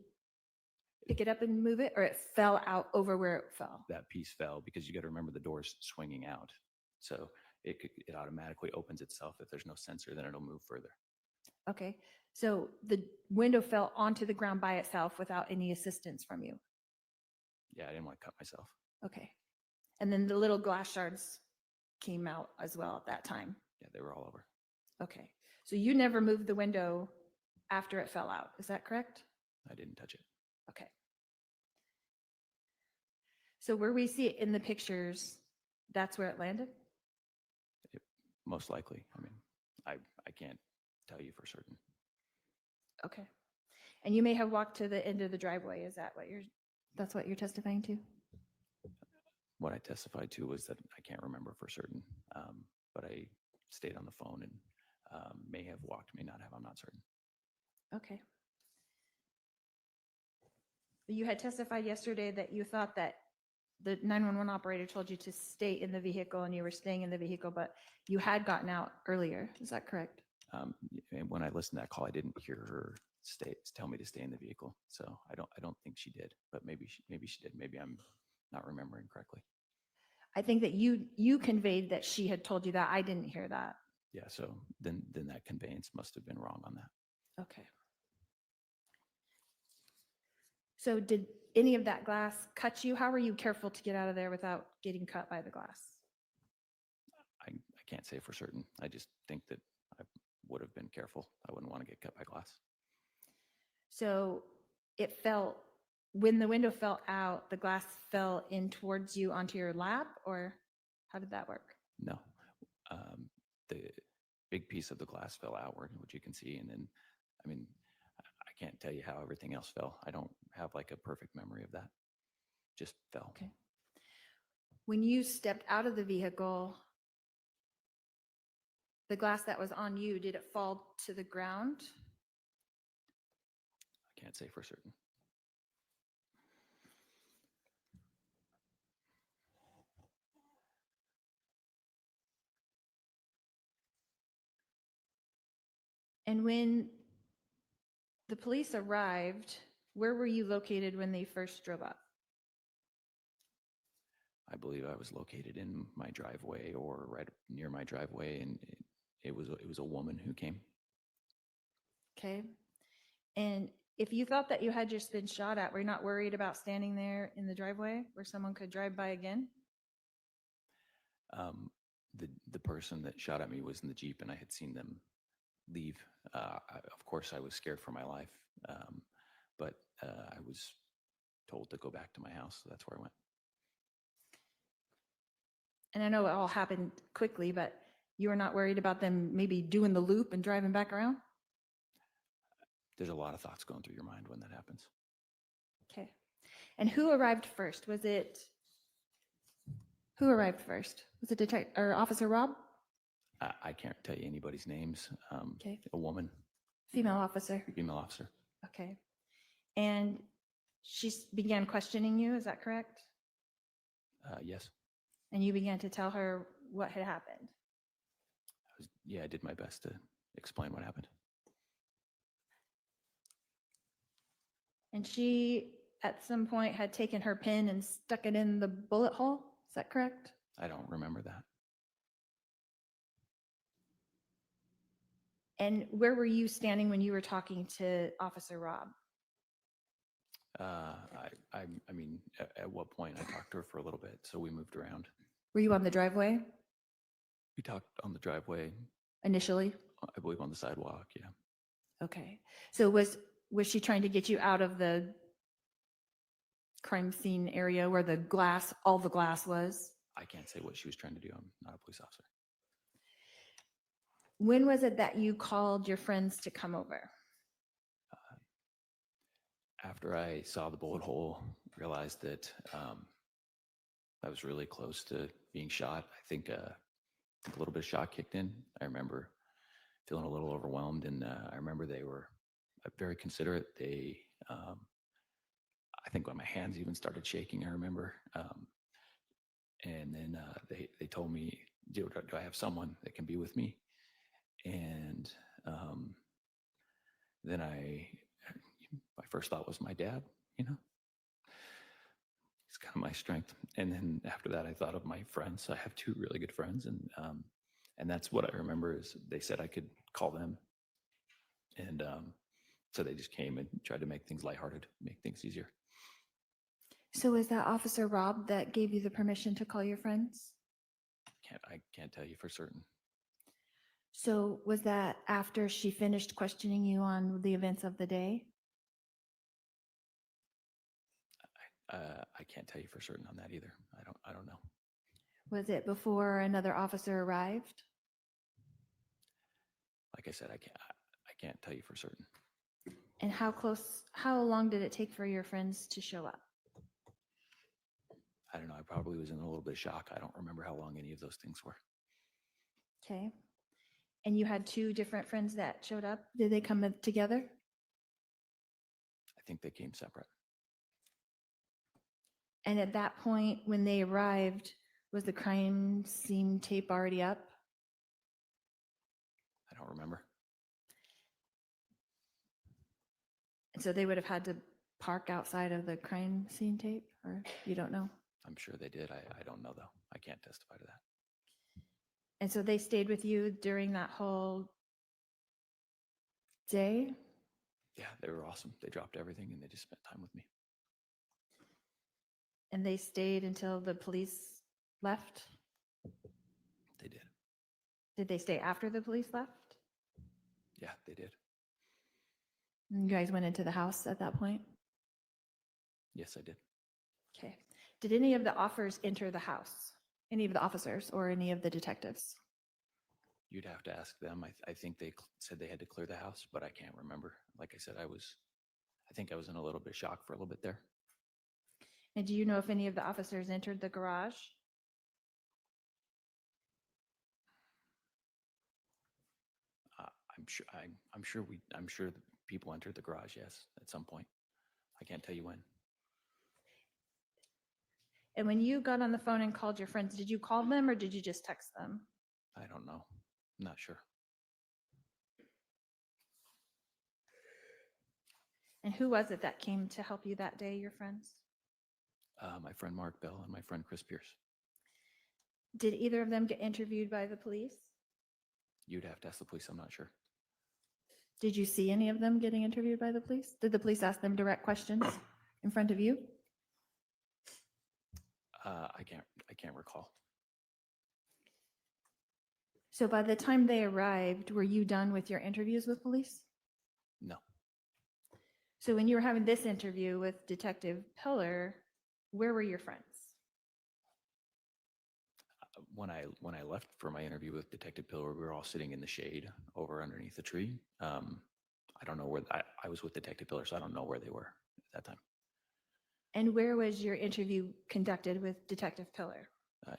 pick it up and move it, or it fell out over where it fell? That piece fell because you got to remember the door's swinging out. So it automatically opens itself. If there's no sensor, then it'll move further. Okay, so the window fell onto the ground by itself without any assistance from you. Yeah, I didn't want to cut myself. Okay, and then the little glass shards came out as well at that time. Yeah, they were all over. Okay, so you never moved the window after it fell out, is that correct? I didn't touch it. Okay. So where we see it in the pictures, that's where it landed? Most likely. I can't tell you for certain. Okay. And you may have walked to the end of the driveway, is that that's what you're testifying to? What I testified to was that I can't remember for certain, but I stayed on the phone and may have walked, may not have, I'm not certain. Okay. You had testified yesterday that you thought that the 911 operator told you to stay in the vehicle and you were staying in the vehicle, but you had gotten out earlier. Is that correct? And when I listened to that call, I didn't hear her tell me to stay in the vehicle. So I don't think she did, but maybe she did. Maybe I'm not remembering correctly. I think that you conveyed that she had told you that. I didn't hear that. Yeah. So then that conveyance must have been wrong on that. Okay. So did any of that glass cut you? How were you careful to get out of there without getting cut by the glass? I can't say for certain. I just think that I would have been careful. I wouldn't want to get cut by glass. So when the window fell out, the glass fell in towards you onto your lap, or how did that work? No. The big piece of the glass fell outward, which you can see. And then, I can't tell you how everything else fell. I don't have like a perfect memory of that. Just fell. Okay. When you stepped out of the vehicle, the glass that was on you, did it fall to the ground? I can't say for certain. And when the police arrived, where were you located when they first drove up? I believe I was located in my driveway or right near my driveway, and it was a woman who came. Okay. And if you thought that you had just been shot at, were you not worried about standing there in the driveway where someone could drive by again? The person that shot at me was in the Jeep, and I had seen them leave. Of course, I was scared for my life, but I was told to go back to my house, so that's where I went. And I know it all happened quickly, but you were not worried about them maybe doing the loop and driving back around? There's a lot of thoughts going through your mind when that happens. Okay. And who arrived first? Who arrived first? Was it Officer Rob? I can't tell you anybody's names. Okay. A woman, Female officer. female officer. Okay. And she began questioning you, is that correct? Yes. And you began to tell her what had happened. I did my best to explain what happened. And she, at some point, had taken her pin and stuck it in the bullet hole. Is that correct? I don't remember that. And where were you standing when you were talking to Officer Rob? At what point I talked to her for a little bit, so we moved around. Were you on the driveway We talked on the driveway, initially? I believe on the sidewalk, yeah. Okay. So was she trying to get you out of the crime scene area where the glass, all the glass was? I can't say what she was trying to do. I'm not a police officer. When was it that you called your friends to come over? After I saw the bullet hole, realized that I was really close to being shot. I think a little bit of shock kicked in. I remember feeling a little overwhelmed, and I remember they were very considerate. They, I think when my hands even started shaking, I remember. And then they told me, do I have someone that can be with me? And then my first thought was my dad, you know? He's kind of my strength. And then after that, I thought of my friends. I have 2 really good friends, and that's what I remember is they said I could call them. And so they just came and tried to make things lighthearted, make things easier. So was that Officer Rob that gave you the permission to call your friends? I can't tell you for certain. So was that after she finished questioning you on the events of the day? I can't tell you for certain on that either. I don't know. Was it before another officer arrived? Like I said, I can't tell you for certain. And how long did it take for your friends to show up? I don't know. I probably was in a little bit of shock. I don't remember how long any of those things were. Okay. And you had 2 different friends that showed up. Did they come together? I think they came separate. And at that point, when they arrived, was the crime scene tape already up? I don't remember. And so they would have had to park outside of the crime scene tape, or you don't know? I'm sure they did. I don't know, though. I can't testify to that. And so they stayed with you during that whole day? Yeah, they were awesome. They dropped everything and they just spent time with me. And they stayed until the police left? They did. Did they stay after the police left? Yeah, they did. And you guys went into the house at that point? Yes, I did. Okay. Did any of the offers enter the house? Any of the officers or any of the detectives? You'd have to ask them. I think they said they had to clear the house, but I can't remember. Like I said, I think I was in a little bit of shock for a little bit there. And do you know if any of the officers entered the garage? I'm sure the people entered the garage, yes, at some point. I can't tell you when. And when you got on the phone and called your friends, did you call them or did you just text them? I don't know. I'm not sure. And who was it that came to help you that day, your friends? My friend Mark Bell and my friend Chris Pierce. Did either of them get interviewed by the police? You'd have to ask the police. I'm not sure. Did you see any of them getting interviewed by the police? Did the police ask them direct questions in front of you? I can't recall. So by the time they arrived, were you done with your interviews with police? No. So when you were having this interview with Detective Pillar, where were your friends? When I left for my interview with Detective Pillar, we were all sitting in the shade over underneath a tree. I don't know where I was with Detective Pillar, so I don't know where they were at that time. And where was your interview conducted with Detective Pillar?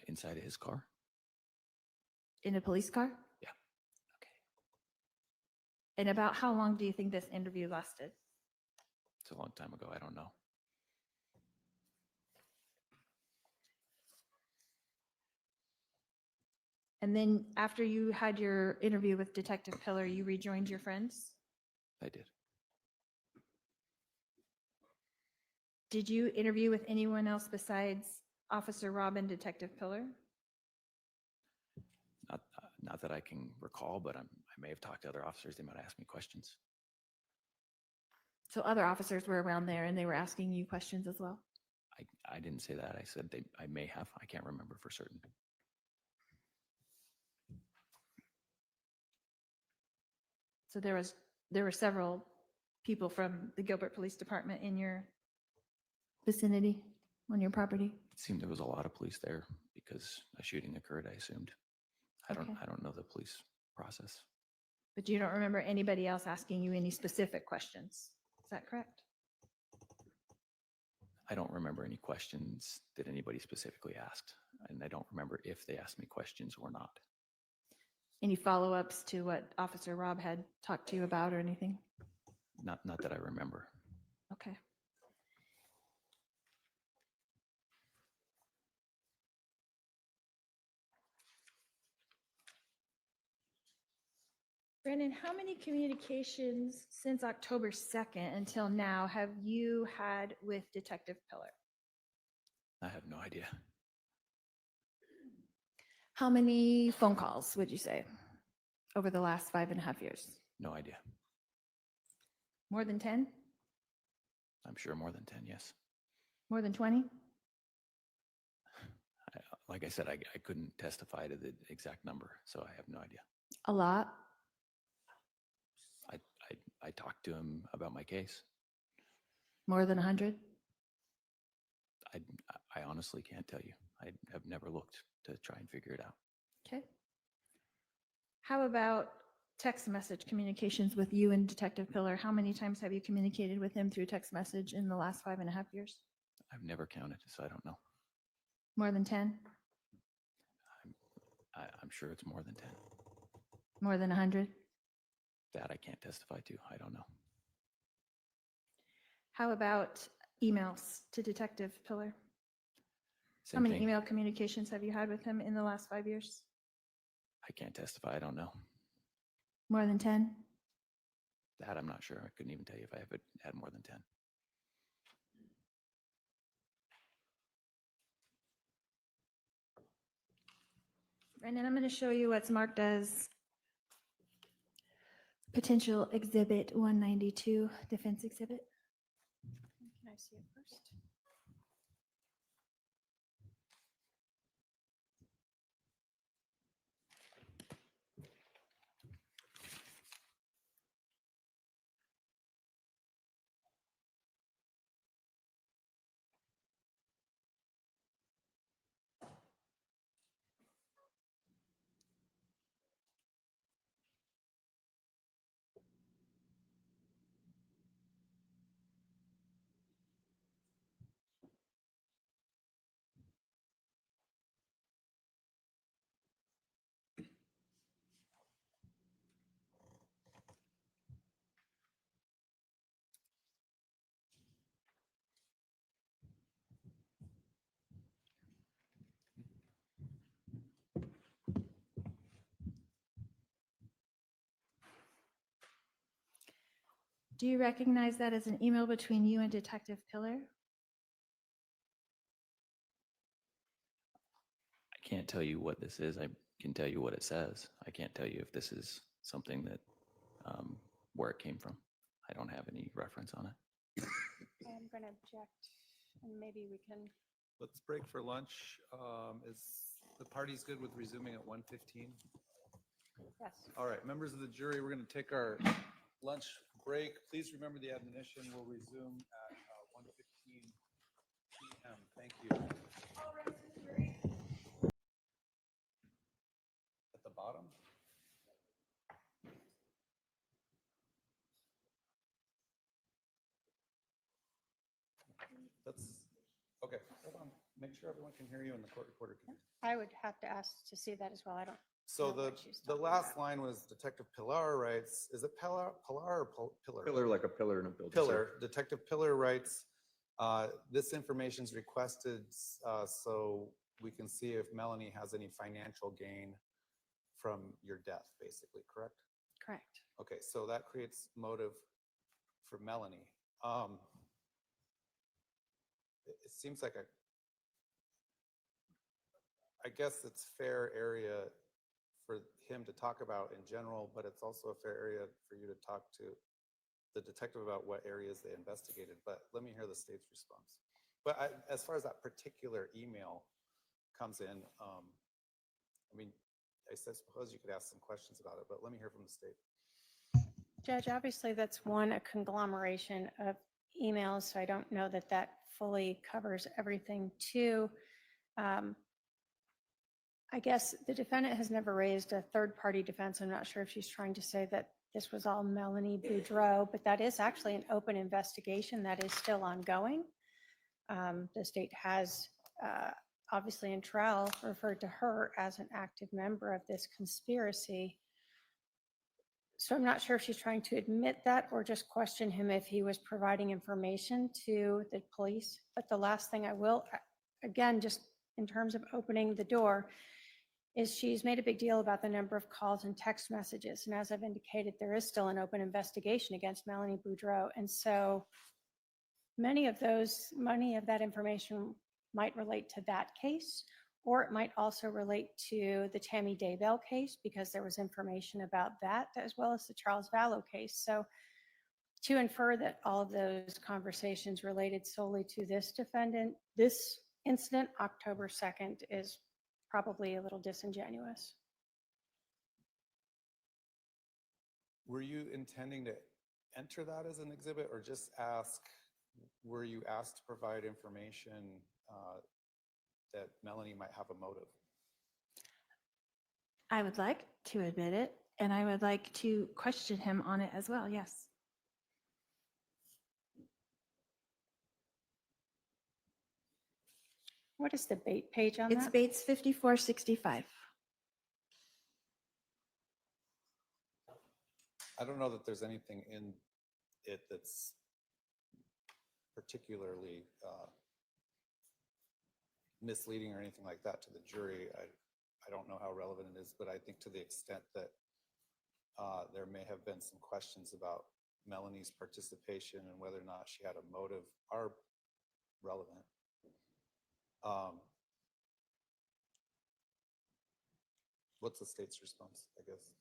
Inside of his car. In a police car? Yeah. Okay. And about how long do you think this interview lasted? It's a long time ago. I don't know. And then after you had your interview with Detective Pillar, you rejoined your friends? I did. Did you interview with anyone else besides Officer Rob and Detective Pillar? Not that I can recall, but I may have talked to other officers. They might ask me questions. So other officers were around there and they were asking you questions as well? I didn't say that. I said I may have. I can't remember for certain. So there were several people from the Gilbert Police Department in your vicinity on your property? It seemed there was a lot of police there because a shooting occurred, I assumed. Okay. I don't know the police process. But you don't remember anybody else asking you any specific questions? Is that correct? I don't remember any questions that anybody specifically asked, and I don't remember if they asked me questions or not. Any follow-ups to what Officer Rob had talked to you about or anything? Not that I remember. Okay. Brandon, how many communications since October 2nd until now have you had with Detective Pillar? I have no idea. How many phone calls would you say over the last 5.5 years? No idea. More than 10? I'm sure more than 10, yes. More than 20? Like I said, I couldn't testify to the exact number, so I have no idea. A lot? I talked to him about my case. More than 100? I honestly can't tell you. I have never looked to try and figure it out. Okay. How about text message communications with you and Detective Pillar? How many times have you communicated with him through text message in the last 5.5 years? I've never counted, so I don't know. More than 10? I'm sure it's more than 10. More than 100? That I can't testify to. I don't know. How about emails to Detective Pillar? How Same many thing. email communications have you had with him in the last 5 years? I can't testify. I don't know. More than 10? That I'm not sure. I couldn't even tell you if I have had more than 10. And then I'm going to show you what's marked as potential exhibit 192, defense exhibit. Can I see it first? Do you recognize that as an email between you and Detective Pillar? I can't tell you what this is. I can tell you what it says. I can't tell you if this is something that, where it came from. I don't have any reference on it. I'm going to object, and maybe we can. Let's break for lunch. Is the party's good with resuming at 1:15? Yes. All right, members of the jury, we're going to take our lunch break. Please remember the admonition. We'll resume at 1:15 p.m. Thank you. At the bottom? That's, okay, hold on. Make sure everyone can hear you and the court reporter can. I would have to ask to see that as well. I don't. So know what she's the talking last about. line was Detective Pillar writes, is it Pillar or Pillar? Pillar, like a pillar in a building. Pillar, Detective Pillar writes, this information is requested so we can see if Melanie has any financial gain from your death, basically, correct? Correct. Okay, so that creates motive for Melanie. It seems like I guess it's fair area for him to talk about in general, but it's also a fair area for you to talk to the detective about what areas they investigated. But let me hear the state's response. But as far as that particular email comes in, I mean, I suppose you could ask some questions about it, but let me hear from the state. Judge, obviously that's one, a conglomeration of emails, so I don't know that that fully covers everything. Two, I guess the defendant has never raised a third-party defense. I'm not sure if she's trying to say that this was all Melanie Boudreaux, but that is actually an open investigation that is still ongoing. The state has obviously in trial referred to her as an active member of this conspiracy. So I'm not sure if she's trying to admit that or just question him if he was providing information to the police. But the last thing I will, again, just in terms of opening the door, is she's made a big deal about the number of calls and text messages. And as I've indicated, there is still an open investigation against Melanie Boudreaux. And so many of that information might relate to that case, or it might also relate to the Tammy Daybell case, because there was information about that, as well as the Charles Vallow case. So to infer that all of those conversations related solely to this defendant, this incident, October 2nd, is probably a little disingenuous. Were you intending to enter that as an exhibit, or just ask, were you asked to provide information that Melanie might have a motive? I would like to admit it, and I would like to question him on it as well, yes. What is the bait page on It's that? Bates 5465. I don't know that there's anything in it that's particularly misleading or anything like that to the jury. I don't know how relevant it is, but I think to the extent that there may have been some questions about Melanie's participation and whether or not she had a motive are relevant. What's the state's response, I guess?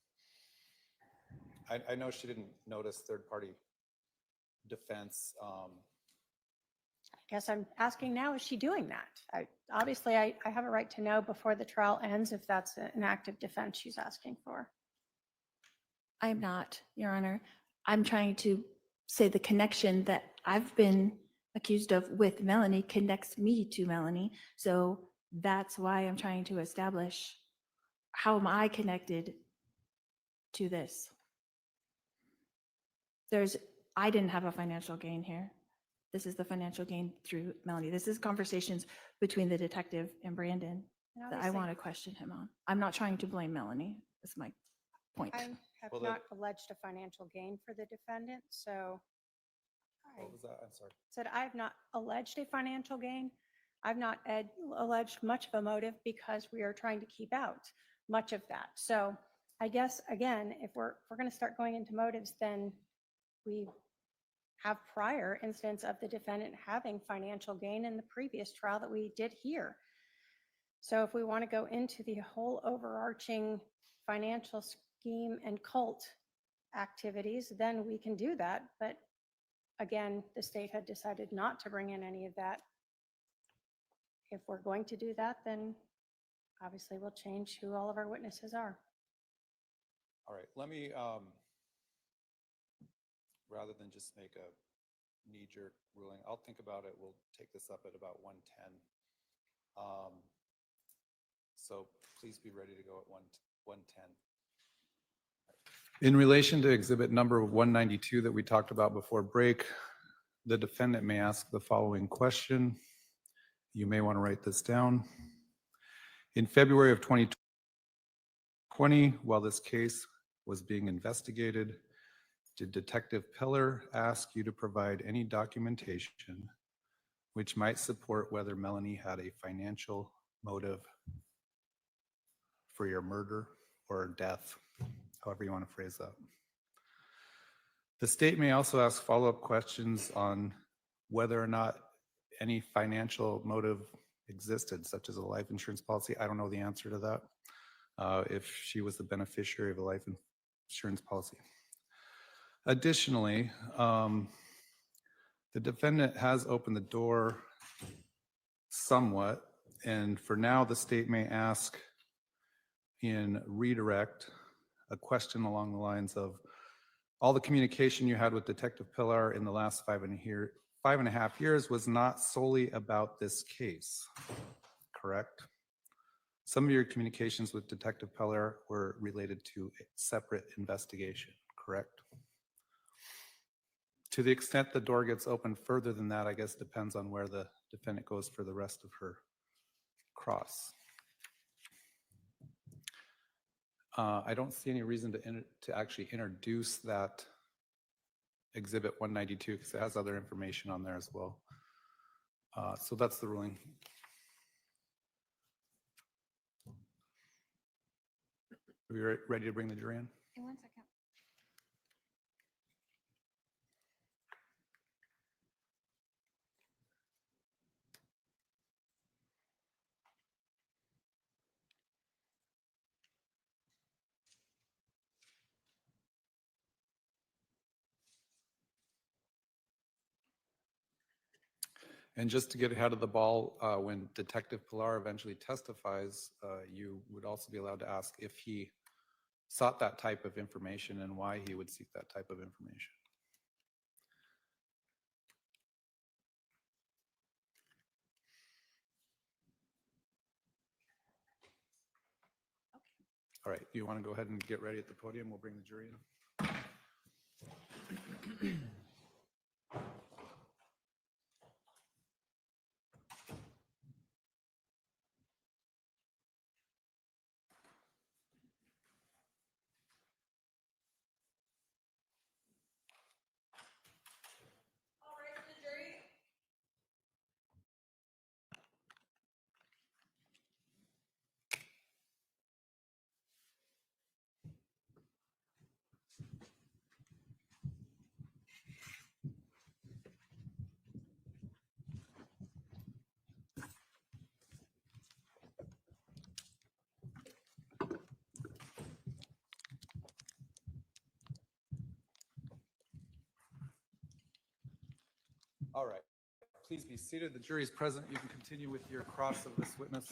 I know she didn't notice third-party defense. I guess I'm asking now, is she doing that? Obviously, I have a right to know before the trial ends if that's an active defense she's asking for. I'm not, Your Honor. I'm trying to say the connection that I've been accused of with Melanie connects me to Melanie. So that's why I'm trying to establish, how am I connected to this? I didn't have a financial gain here. This is the financial gain through Melanie. This is conversations between the detective and Brandon And that I obviously, want to question him on. I'm not trying to blame Melanie. That's my point. I have Well, not alleged a financial gain for the defendant, so I What was that? I'm sorry. said I have not alleged a financial gain. I've not alleged much of a motive because we are trying to keep out much of that. So I guess, again, if we're going to start going into motives, then we have prior instance of the defendant having financial gain in the previous trial that we did here. So if we want to go into the whole overarching financial scheme and cult activities, then we can do that. But again, the state had decided not to bring in any of that. If we're going to do that, then obviously we'll change who all of our witnesses are. All right, let me, rather than just make a knee-jerk ruling, I'll think about it. We'll take this up at about 1:10. So please be ready to go at 1:10. In relation to exhibit number 192 that we talked about before break, the defendant may ask the following question. You may want to write this down. In February of 2020, while this case was being investigated, did Detective Pillar ask you to provide any documentation which might support whether Melanie had a financial motive for your murder or death, however you want to phrase that? The state may also ask follow-up questions on whether or not any financial motive existed, such as a life insurance policy. I don't know the answer to that, if she was the beneficiary of a life insurance policy. Additionally, the defendant has opened the door somewhat, and for now, the state may ask in redirect a question along the lines of, all the communication you had with Detective Pillar in the last 5.5 years was not solely about this case, correct? Some of your communications with Detective Pillar were related to a separate investigation, correct? To the extent the door gets opened further than that, I guess depends on where the defendant goes for the rest of her cross. I don't see any reason to actually introduce that Exhibit 192 because it has other information on there as well. So that's the ruling. Are we ready to bring the jury in? In 1 second. And just to get ahead of the ball, when Detective Pilar eventually testifies, you would also be allowed to ask if he sought that type of information and why he would seek that type of information. All right, do you want to go ahead and get ready at the podium? We'll bring the jury in. All right, please be seated. The jury is present. You can continue with your cross of this witness.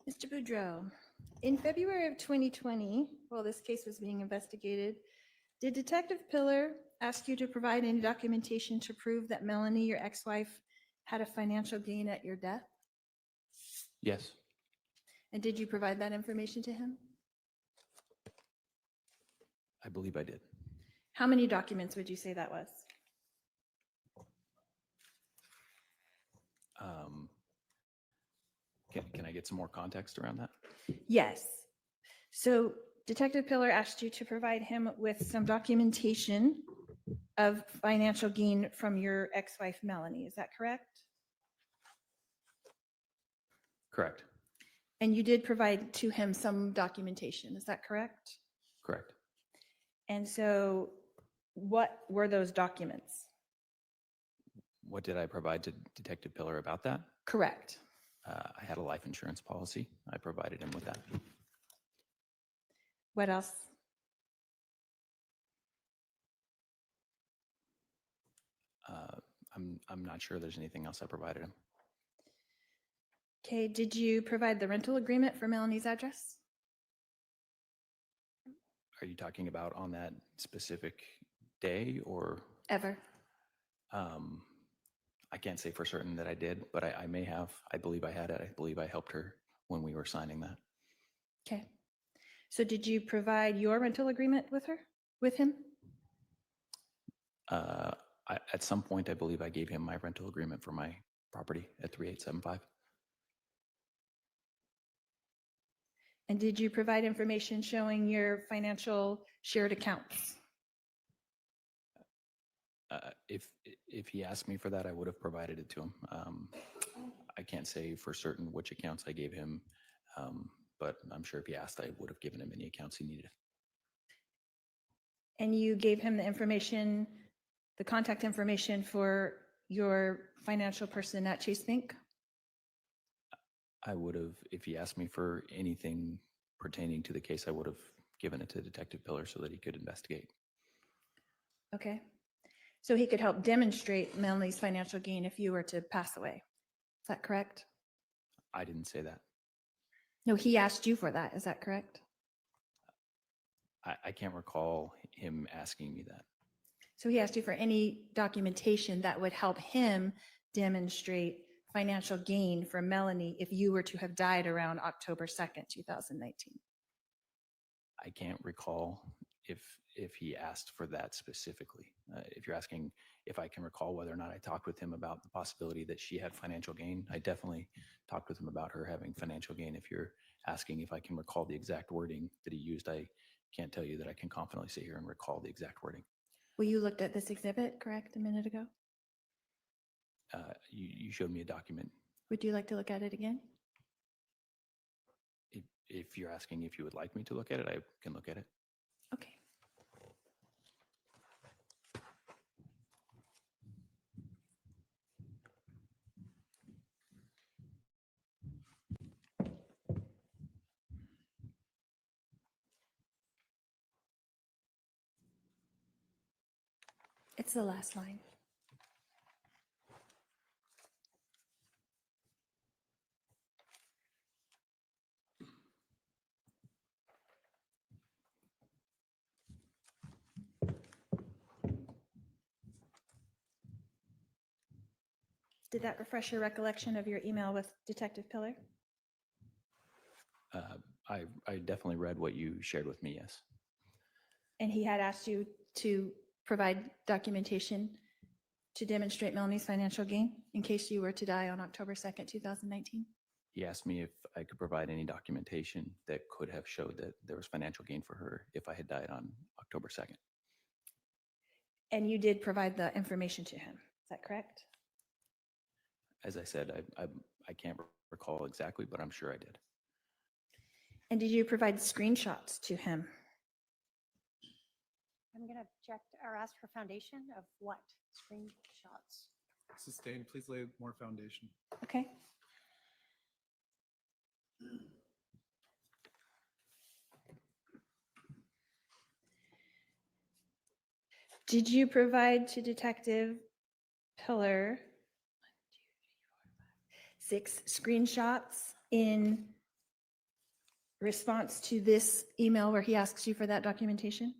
Mr. Boudreaux, in February of 2020, while this case was being investigated, did Detective Pillar ask you to provide any documentation to prove that Melanie, your ex-wife, had a financial gain at your death? Yes, And did you provide that information to him? I believe I did. How many documents would you say that was? Can I get some more context around that? Yes. So Detective Pillar asked you to provide him with some documentation of financial gain from your ex-wife Melanie. Is that correct? Correct. And you did provide to him some documentation. Is that correct? Correct. And so what were those documents? What did I provide to Detective Pillar about that? Correct. I had a life insurance policy. I provided him with that. What else? I'm not sure there's anything else I provided him. Okay, did you provide the rental agreement for Melanie's address? Are you talking about on that specific day or? Ever? I can't say for certain that I did, but I may have. I believe I had it. I believe I helped her when we were signing that. Okay. So did you provide your rental agreement with him? At some point, I believe I gave him my rental agreement for my property at 3875. And did you provide information showing your financial shared accounts? If he asked me for that, I would have provided it to him. I can't say for certain which accounts I gave him, but I'm sure if he asked, I would have given him any accounts he needed. And you gave him the information the contact information for your financial person at Chase Bank? I would have, if he asked me for anything pertaining to the case, I would have given it to Detective Pillar so that he could investigate. Okay. So he could help demonstrate Melanie's financial gain if you were to pass away. Is that correct? I didn't say that. No, he asked you for that. Is that correct? I can't recall him asking me that. So he asked you for any documentation that would help him demonstrate financial gain for Melanie if you were to have died around October 2nd, 2019. I can't recall if he asked for that specifically. If you're asking if I can recall whether or not I talked with him about the possibility that she had financial gain, I definitely talked with him about her having financial gain. If you're asking if I can recall the exact wording that he used, I can't tell you that I can confidently sit here and recall the exact wording. Well, you looked at this exhibit, correct, a minute ago? You showed me a document. Would you like to look at it again? If you're asking if you would like me to look at it, I can look at it. Okay. It's the last line. Did that refresh your recollection of your email with Detective Pillar? I definitely read what you shared with me, yes. And he had asked you to provide documentation to demonstrate Melanie's financial gain in case you were to die on October 2nd, 2019? He asked me if I could provide any documentation that could have showed that there was financial gain for her if I had died on October 2nd. And you did provide the information to him, is that correct? As I said, I can't recall exactly, but I'm sure I did. And did you provide screenshots to him? I'm going to object or ask for foundation of what? Screenshots. Sustained, please lay more foundation. Okay. Did you provide to Detective Pillar 6 screenshots in response to this email where he asks you for that documentation?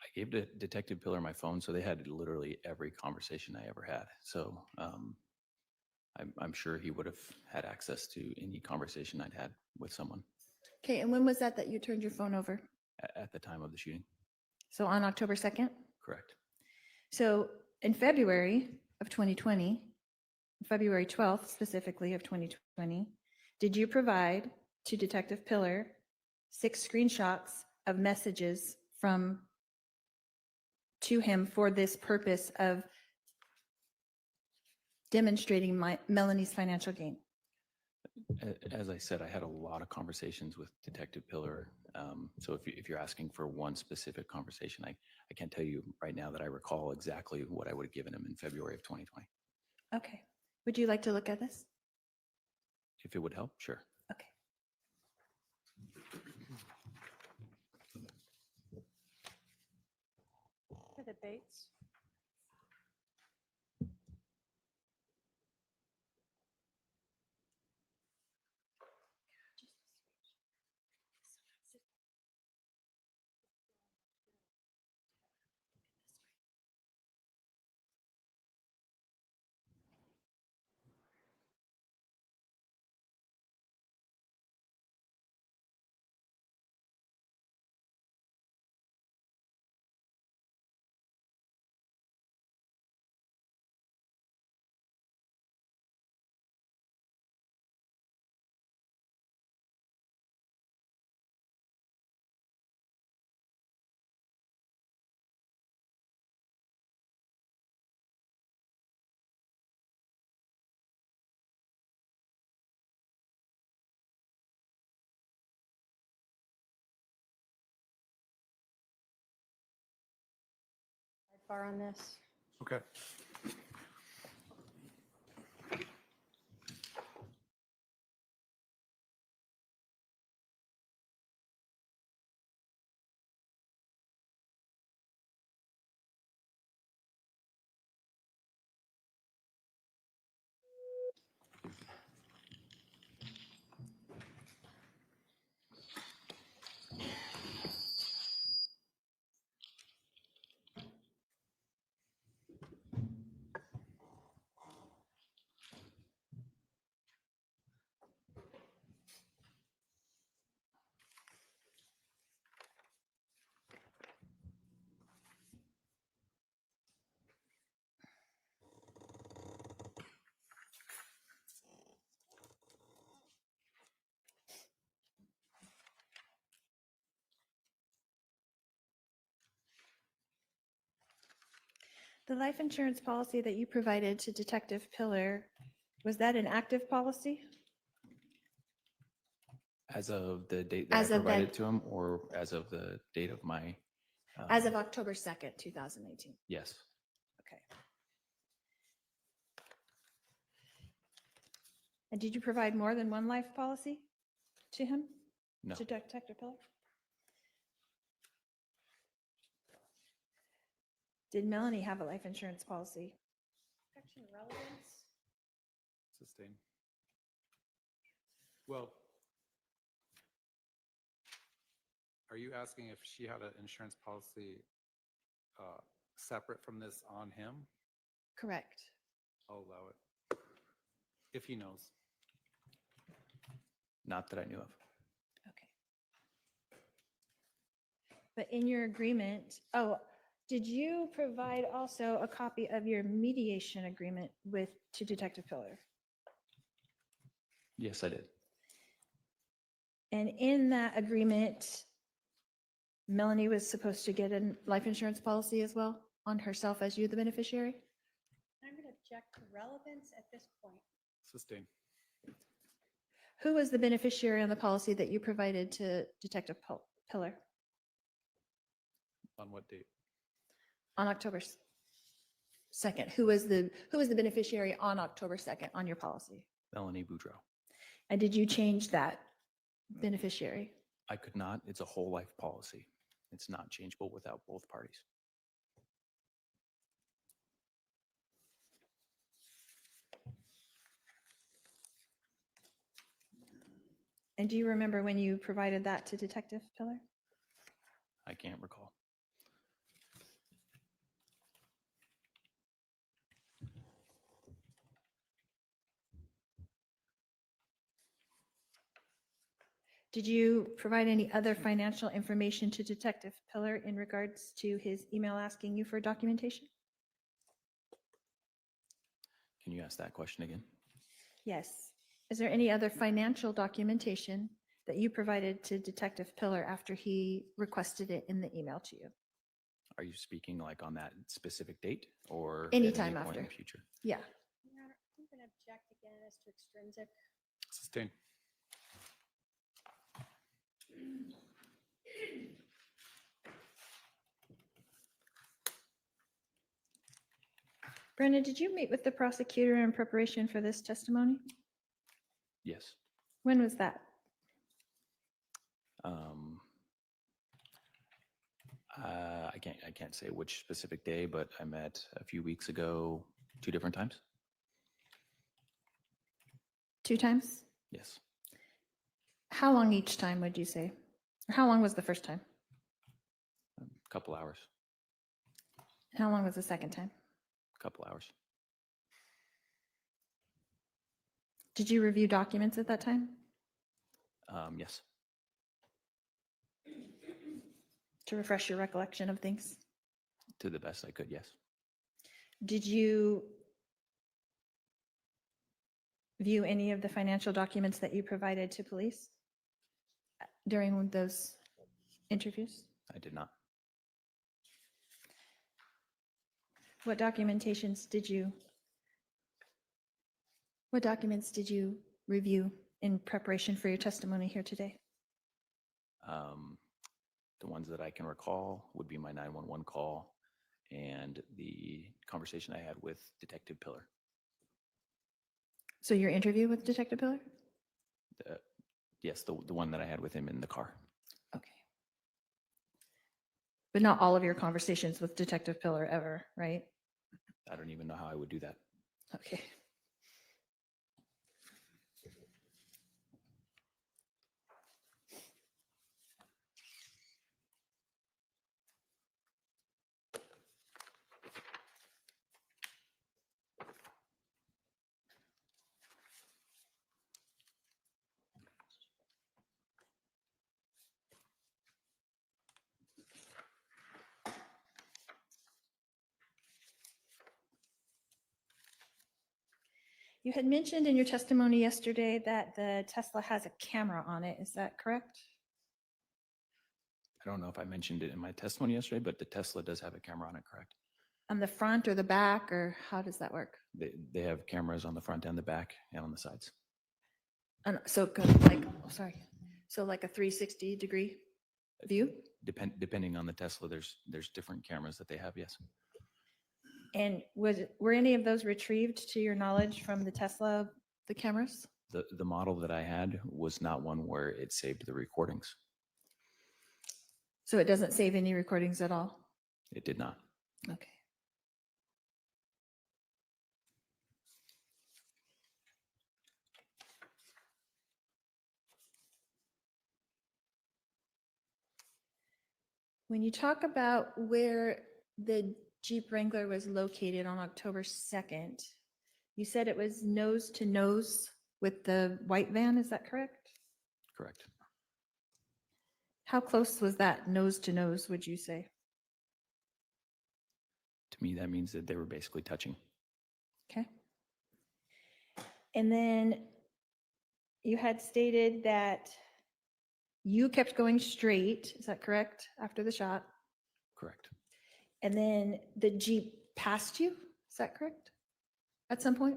I gave Detective Pillar my phone, so they had literally every conversation I ever had. So I'm sure he would have had access to any conversation I'd had with someone Okay, and when was that you turned your phone over? at the time of the shooting. So on October 2nd? Correct. So in February of 2020, February 12th specifically of 2020, did you provide to Detective Pillar 6 screenshots of messages to him for this purpose of demonstrating Melanie's financial gain? As I said, I had a lot of conversations with Detective Pillar. So if you're asking for one specific conversation, I can't tell you right now that I recall exactly what I would have given him in February of 2020. Okay. Would you like to look at this? If it would help, sure. Okay. For the Bates. Sidebar on this. Okay. The life insurance policy that you provided to Detective Pillar, was that an active policy? As of the date that I As of provided that- to him, or as of the date of my? As of October 2nd, 2018? Yes, Okay. And did you provide more than one life policy to him? no, To Detective Pillar? Did Melanie have a life insurance policy? Protection relevance. Sustain. Well, are you asking if she had an insurance policy separate from this on him? Correct. I'll allow it. If he knows. not that I knew of. Okay. But in your agreement, oh, did you provide also a copy of your mediation agreement to Detective Pillar? Yes, I did. And in that agreement, Melanie was supposed to get a life insurance policy as well on herself as you, the beneficiary? I'm going to object to relevance at this point. Sustain. Who was the beneficiary on the policy that you provided to Detective Pillar On what date? on October 2nd? Who was the beneficiary on October 2nd on your policy? Melanie Boudreaux. And did you change that beneficiary? I could not. It's a whole life policy. It's not changeable without both parties. And do you remember when you provided that to Detective Pillar? I can't recall. Did you provide any other financial information to Detective Pillar in regards to his email asking you for documentation? Can you ask that question again? Yes. Is there any other financial documentation that you provided to Detective Pillar after he requested it in the email to you? Are you speaking like on that specific date or at any Anytime point in after. the future? Yeah. Your Honor, I'm going to object again as to extrinsic. Sustain. Brandon, did you meet with the prosecutor in preparation for this testimony? Yes. When was that? I can't say which specific day, but I met a few weeks ago, 2 different times. 2 times? Yes. How long each time would you say? Or how long was the first time? A couple hours. How long was the second time? Couple hours. Did you review documents at that time? Yes. To refresh your recollection of things? To the best I could, yes. Did you view any of the financial documents that you provided to police during those interviews? I did not. What documents did you review in preparation for your testimony here today? The ones that I can recall would be my 911 call and the conversation I had with Detective Pillar. So your interview with Detective Pillar? Yes, the one that I had with him in the car. Okay. But not all of your conversations with Detective Pillar ever, right? I don't even know how I would do that. Okay. You had mentioned in your testimony yesterday that the Tesla has a camera on it. Is that correct? I don't know if I mentioned it in my testimony yesterday, but the Tesla does have a camera on it, correct? On the front or the back, or how does that work? They have cameras on the front and the back and on the sides. And so kind of like, oh, sorry. So like a 360-degree view? Depending on the Tesla, there's different cameras that they have, yes. And were any of those retrieved to your knowledge from the Tesla, the cameras? The model that I had was not one where it saved the recordings. So it doesn't save any recordings at all? It did not. Okay. When you talk about where the Jeep Wrangler was located on October 2nd, you said it was nose to nose with the white van, is that correct? Correct. How close was that nose to nose, would you say? To me, that means that they were basically touching. Okay. And then you had stated that you kept going straight, is that correct, after the shot? Correct. And then the Jeep passed you, is that correct? At some point?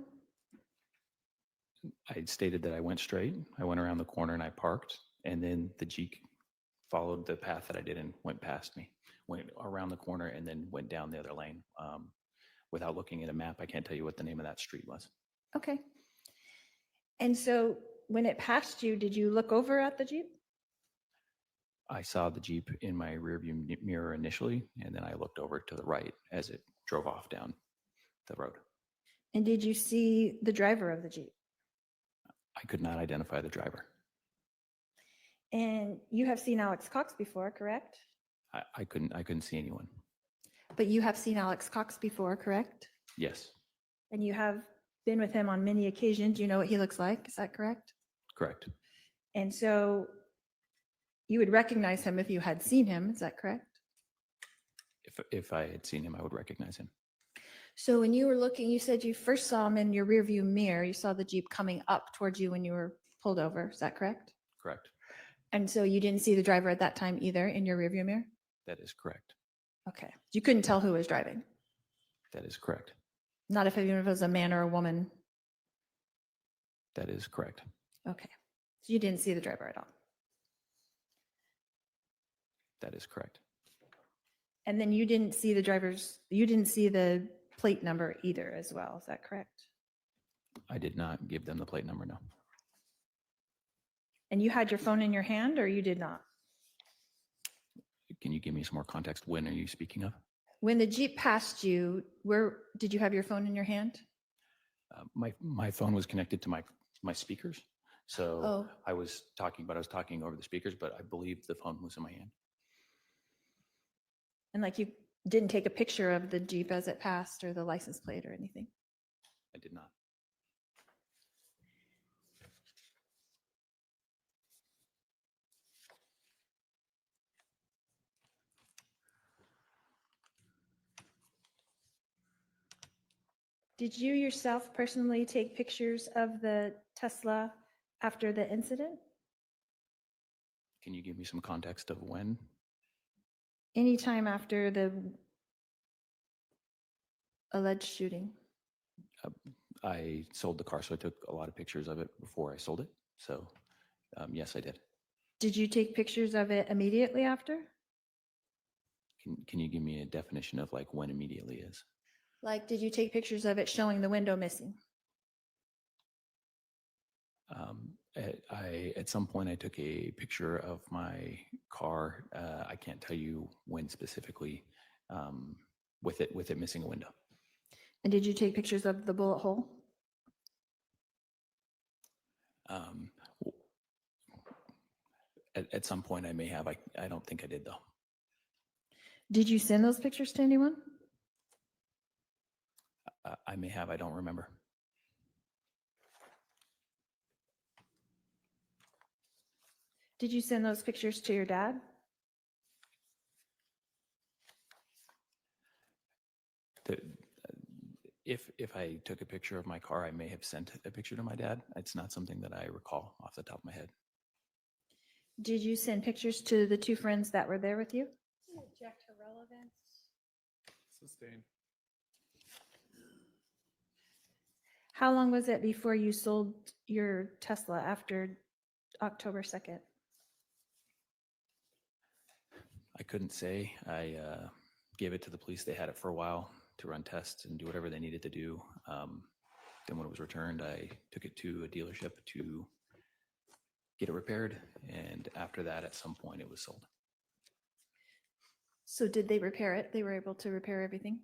I had stated that I went straight. I went around the corner and I parked, and then the Jeep followed the path that I did and went past me, went around the corner and then went down the other lane. Without looking at a map, I can't tell you what the name of that street was. Okay. And so when it passed you, did you look over at the Jeep? I saw the Jeep in my rearview mirror initially, and then I looked over to the right as it drove off down the road. And did you see the driver of the Jeep? I could not identify the driver. And you have seen Alex Cox before, correct? I couldn't see anyone. But you have seen Alex Cox before, correct? Yes, And you have been with him on many occasions. You know what he looks like, is that correct? correct. And so you would recognize him if you had seen him, is that correct? If I had seen him, I would recognize him. So when you were looking, you said you first saw him in your rearview mirror. You saw the Jeep coming up towards you when you were pulled over, is that correct? Correct. And so you didn't see the driver at that time either in your rearview mirror? That is correct. Okay. You couldn't tell who was driving? That is correct. Not if it was a man or a woman? That is correct. Okay. So you didn't see the driver at all? That is correct. And then you didn't see you didn't see the plate number either as well, is that correct? I did not give them the plate number, no. And you had your phone in your hand or you did not? Can you give me some more context? When are you speaking of? When the Jeep passed you, where did you have your phone in your hand? My phone was connected to my speakers. So Oh. I was talking over the speakers, but I believe the phone was in my hand. And like you didn't take a picture of the Jeep as it passed or the license plate or anything? I did not. Did you yourself personally take pictures of the Tesla after the incident? Can you give me some context of when? Anytime after the alleged shooting? I sold the car, so I took a lot of pictures of it before I sold it. So yes, I did. Did you take pictures of it immediately after? Can you give me a definition of like when immediately is? Like, did you take pictures of it showing the window missing? At some point I took a picture of my car. I can't tell you when specifically, with it missing a window. And did you take pictures of the bullet hole? At some point I may have. I don't think I did though. Did you send those pictures to anyone? I may have. I don't remember. Did you send those pictures to your dad? If I took a picture of my car, I may have sent a picture to my dad. It's not something that I recall off the top of my head. Did you send pictures to the two friends that were there with you? Object to relevance. Sustained. How long was it before you sold your Tesla after October 2nd? I couldn't say. I gave it to the police. They had it for a while to run tests and do whatever they needed to do. Then when it was returned, I took it to a dealership to get it repaired. And after that, at some point, it was sold. So did they repair it? They were able to repair everything?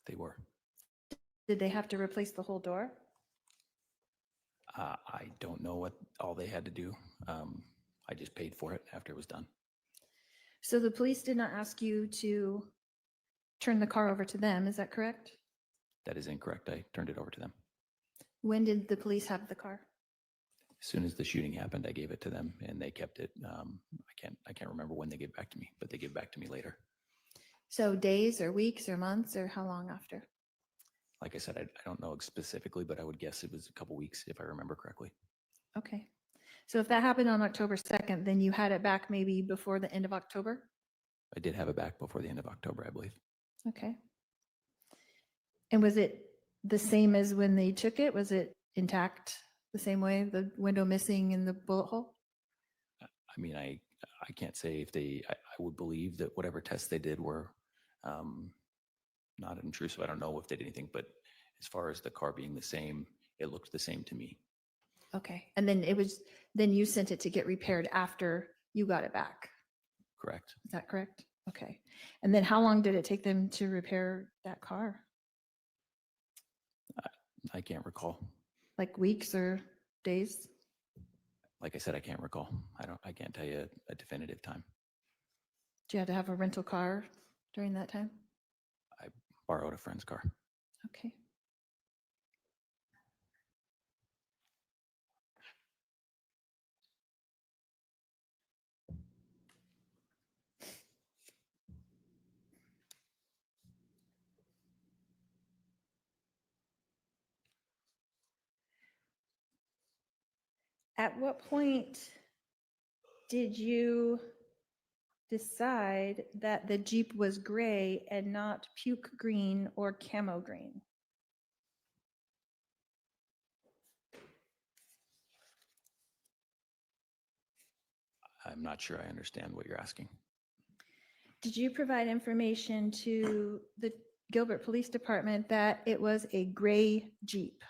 They were. Did they have to replace the whole door? I don't know what all they had to do. I just paid for it after it was done. So the police did not ask you to turn the car over to them, is that correct? That is incorrect. I turned it over to them. When did the police have the car? As soon as the shooting happened, I gave it to them and they kept it. I can't remember when they gave it back to me, but they gave it back to me later. So days or weeks or months or how long after? Like I said, I don't know specifically, but I would guess it was a couple weeks if I remember correctly. Okay. So if that happened on October 2nd, then you had it back maybe before the end of October? I did have it back before the end of October, I believe. Okay. And was it the same as when they took it? Was it intact the same way, the window missing and the bullet hole? I mean, I can't say if I would believe that whatever tests they did were not intrusive. I don't know if they did anything, but as far as the car being the same, it looked the same to me. Okay. And then then you sent it to get repaired after you got it back. Correct. Is that correct? Okay. And then how long did it take them to repair that car? I can't recall. Like weeks or days? Like I said, I can't recall. I can't tell you a definitive time. Do you have to have a rental car during that time? I borrowed a friend's car. Okay. At what point did you decide that the Jeep was gray and not puke green or camo green? I'm not sure I understand what you're asking. Did you provide information to the Gilbert Police Department that it was a gray Jeep?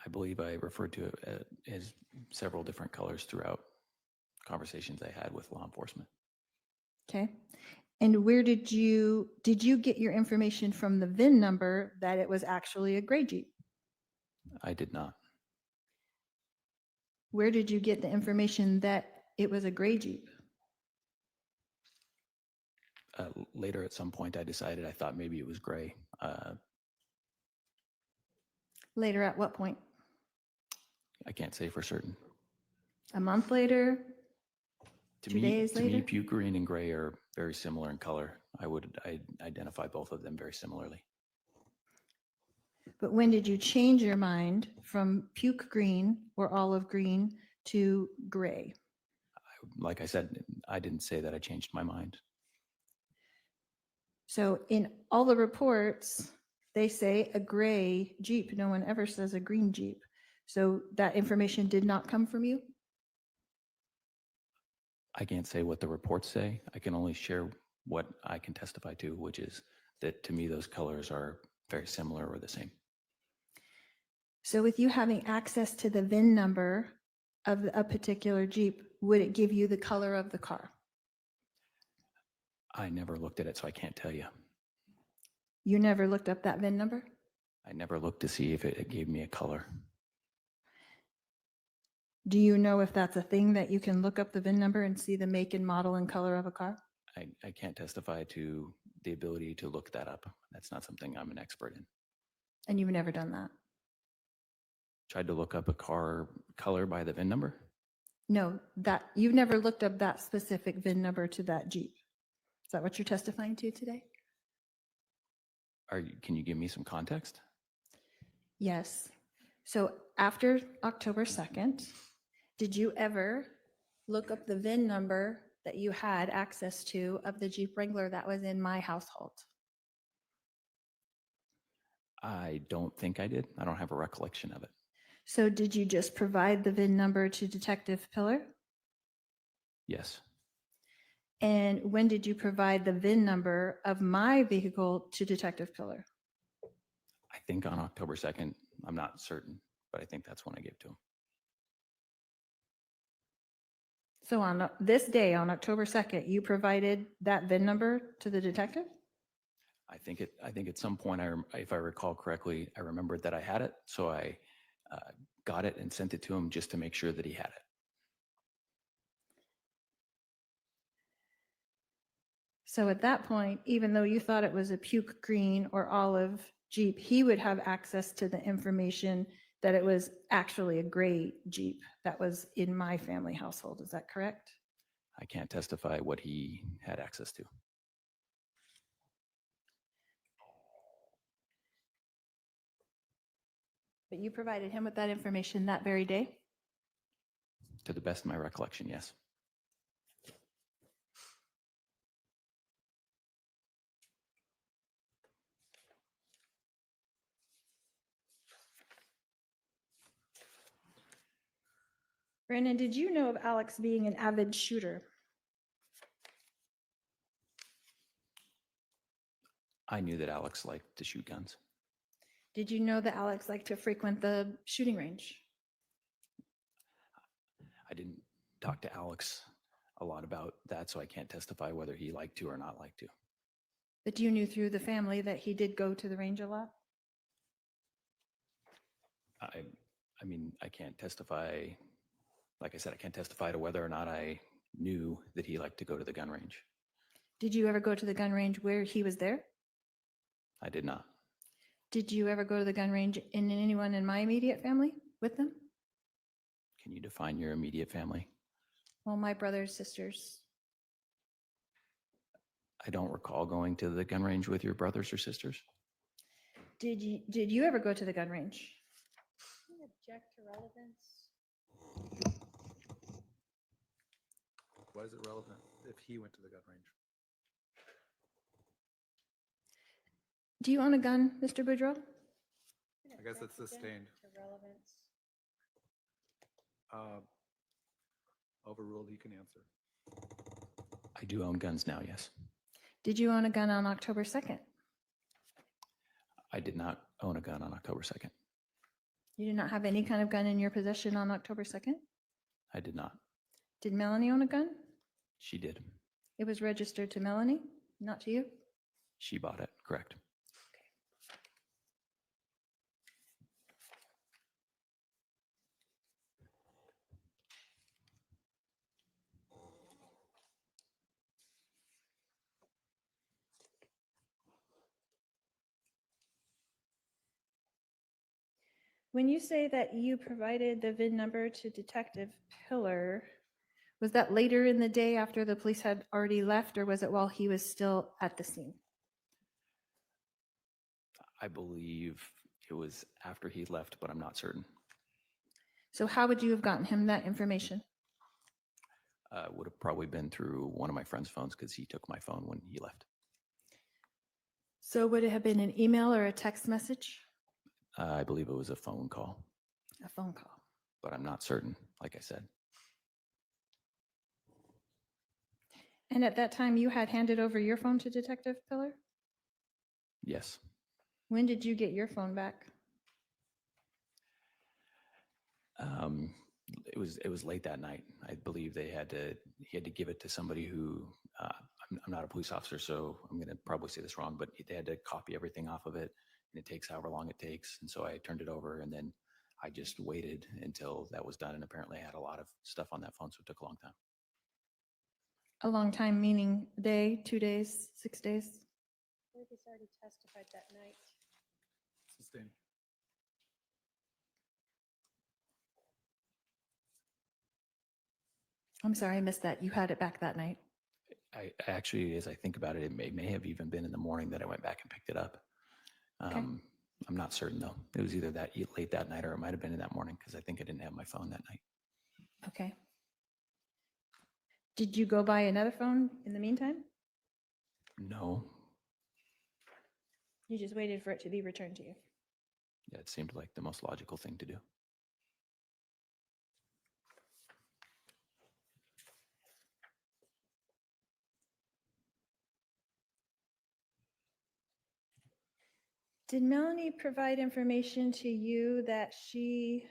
I believe I referred to it as several different colors throughout conversations I had with law enforcement. Okay. And where did you get your information from the VIN number that it was actually a gray Jeep? I did not. Where did you get the information that it was a gray Jeep? Later at some point, I decided I thought maybe it was gray. Later at what point? I can't say for certain. A month later? To 2 days to me, later? puke green and gray are very similar in color. I identify both of them very similarly. But when did you change your mind from puke green or olive green to gray? Like I said, I didn't say that I changed my mind. So in all the reports, they say a gray Jeep. No one ever says a green Jeep. So that information did not come from you? I can't say what the reports say. I can only share what I can testify to, which is that to me, those colors are very similar or the same. So with you having access to the VIN number of a particular Jeep, would it give you the color of the car? I never looked at it, so I can't tell you. You never looked up that VIN number? I never looked to see if it gave me a color. Do you know if that's a thing that you can look up the VIN number and see the make and model and color of a car? I can't testify to the ability to look that up. That's not something I'm an expert in. And you've never done that? Tried to look up a car color by the VIN number. No, that you've never looked up that specific VIN number to that Jeep. Is that what you're testifying to today? Can you give me some context? Yes. So after October 2nd, did you ever look up the VIN number that you had access to of the Jeep Wrangler that was in my household? I don't think I did. I don't have a recollection of it. So did you just provide the VIN number to Detective Pillar? Yes. And when did you provide the VIN number of my vehicle to Detective Pillar? I think on October 2nd. I'm not certain, but I think that's when I gave to him. So on this day, on October 2nd, you provided that VIN number to the detective? I think at some point, if I recall correctly, I remembered that I had it. So I got it and sent it to him just to make sure that he had it. So at that point, even though you thought it was a puke green or olive Jeep, he would have access to the information that it was actually a gray Jeep that was in my family household. Is that correct? I can't testify what he had access to. But you provided him with that information that very day? To the best of my recollection, yes. Brandon, did you know of Alex being an avid shooter? I knew that Alex liked to shoot guns. Did you know that Alex liked to frequent the shooting range? I didn't talk to Alex a lot about that, so I can't testify whether he liked to or not liked to. But you knew through the family that he did go to the range a lot? I mean, I can't testify. Like I said, I can't testify to whether or not I knew that he liked to go to the gun range. Did you ever go to the gun range where he was there? I did not. Did you ever go to the gun range and anyone in my immediate family with them? Can you define your immediate family? Well, my brothers, sisters. I don't recall going to the gun range with your brothers or sisters. Did you ever go to the gun range? Object to relevance. Why is it relevant if he went to the gun range? Do you own a gun, Mr. Boudreaux? I guess it's sustained. To relevance. Overruled, you can answer. I do own guns now, yes. Did you own a gun on October 2nd? I did not own a gun on October 2nd. You did not have any kind of gun in your possession on October 2nd? I did not. Did Melanie own a gun? She did. It was registered to Melanie, not to you? She bought it, correct. When you say that you provided the VIN number to Detective Pillar, was that later in the day after the police had already left, or was it while he was still at the scene? I believe it was after he left, but I'm not certain. So how would you have gotten him that information? Would have probably been through one of my friend's phones because he took my phone when he left. So would it have been an email or a text message? I believe it was a phone call, A phone call. but I'm not certain, like I said. And at that time, you had handed over your phone to Detective Pillar? Yes. When did you get your phone back? It was late that night. I believe he had to give it to somebody who, I'm not a police officer, so I'm going to probably say this wrong, but they had to copy everything off of it, and it takes however long it takes. And so I turned it over, and then I just waited until that was done. And apparently I had a lot of stuff on that phone, so it took a long time. A long time, meaning a day, 2 days, 6 days? I believe he's already testified that night. Sustain. I'm sorry, I missed that. You had it back that night. I actually, as I think about it, it may have even been in the morning that I went back and picked it up. Okay. I'm not certain though. It was either that late that night or it might have been in that morning because I think I didn't have my phone that night. Okay. Did you go buy another phone in the meantime? No. You just waited for it to be returned to you? Yeah, it seemed like the most logical thing to do. Did Melanie provide information to you that she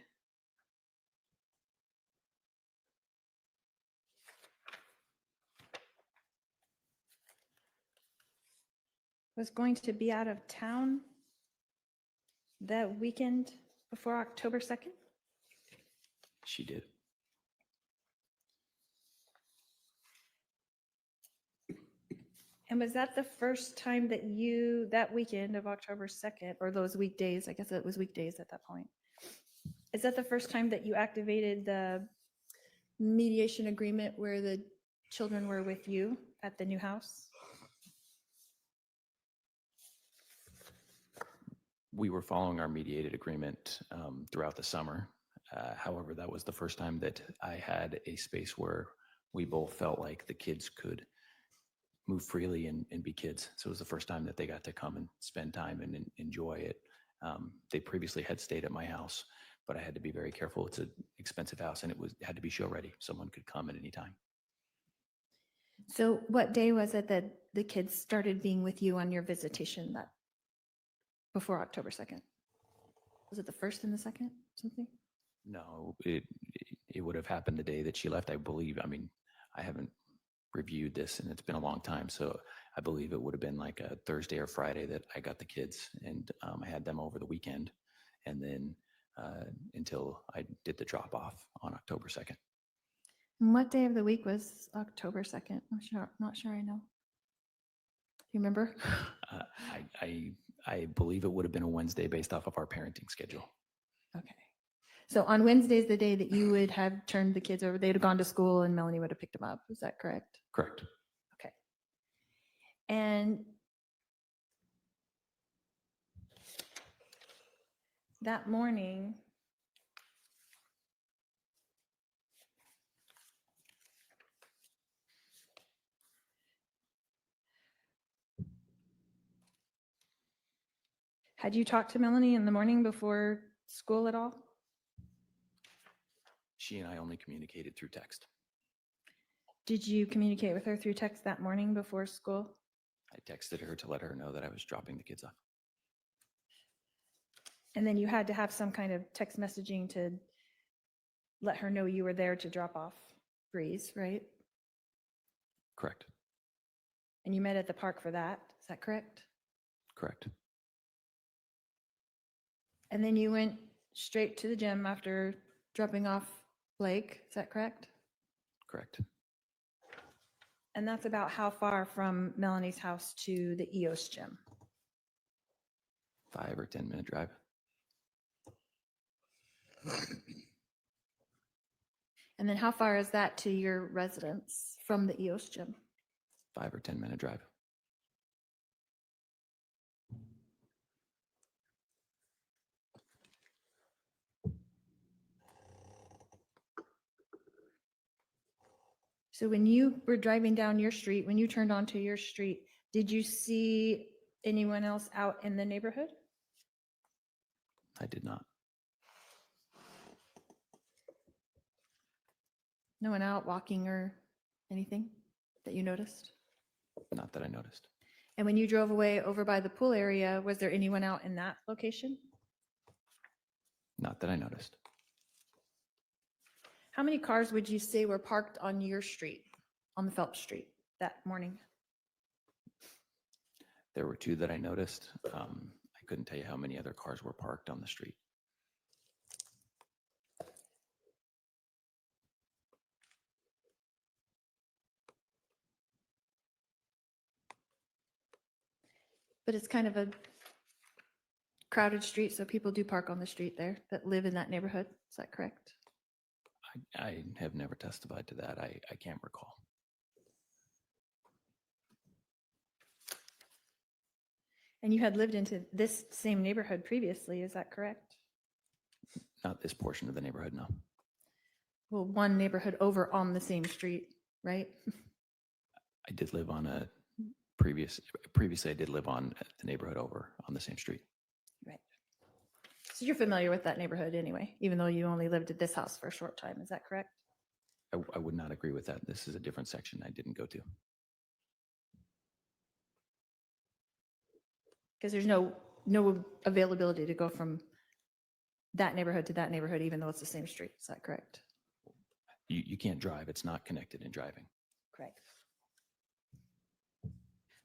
was going to be out of town that weekend before October 2nd? She did. And was that the first time that that weekend of October 2nd, or those weekdays, I guess it was weekdays at that point, is that the first time that you activated the mediation agreement where the children were with you at the new house? We were following our mediated agreement throughout the summer. However, that was the first time that I had a space where we both felt like the kids could move freely and be kids. So it was the first time that they got to come and spend time and enjoy it. They previously had stayed at my house, but I had to be very careful. It's an expensive house and it had to be show ready. Someone could come at any time. So what day was it that the kids started being with you on your visitation that before October 2nd? Was it the 1st and the 2nd, something? No, it would have happened the day that she left, I believe. I mean, I haven't reviewed this and it's been a long time. So I believe it would have been like a Thursday or Friday that I got the kids and I had them over the weekend. And then until I did the drop off on October 2nd. And what day of the week was October 2nd? Not sure I know. Do you remember? I believe it would have been a Wednesday based off of our parenting schedule. Okay. So on Wednesday's the day that you would have turned the kids over, they'd have gone to school and Melanie would have picked them up. Is that correct? Correct. Okay. And that morning, had you talked to Melanie in the morning before school at all? She and I only communicated through text. Did you communicate with her through text that morning before school? I texted her to let her know that I was dropping the kids off. And then you had to have some kind of text messaging to let her know you were there to drop off Breeze, right? Correct. And you met at the park for that. Is that correct? Correct. And then you went straight to the gym after dropping off Blake. Is that correct? Correct. And that's about how far from Melanie's house to the EOS gym? 5 or 10 minute drive. And then how far is that to your residence from the EOS gym? 5 or 10 minute drive. So when you were driving down your street, when you turned onto your street, did you see anyone else out in the neighborhood? I did not. No one out walking or anything? that you noticed? Not that I noticed. And when you drove away over by the pool area, was there anyone out in that location? Not that I noticed. How many cars would you say were parked on your street, on the Phelps Street that morning? There were 2 that I noticed. I couldn't tell you how many other cars were parked on the street. But it's kind of a crowded street, so people do park on the street there that live in that neighborhood. Is that correct? I have never testified to that. I can't recall. And you had lived into this same neighborhood previously, is that correct? Not this portion of the neighborhood, no. Well, one neighborhood over on the same street, right? I did live on a previously I did live on the neighborhood over on the same street. Right. So you're familiar with that neighborhood anyway, even though you only lived at this house for a short time, is that correct? I would not agree with that. This is a different section I didn't go to. Because there's no availability to go from that neighborhood to that neighborhood, even though it's the same street, is that correct? You can't drive. It's not connected in driving. Correct.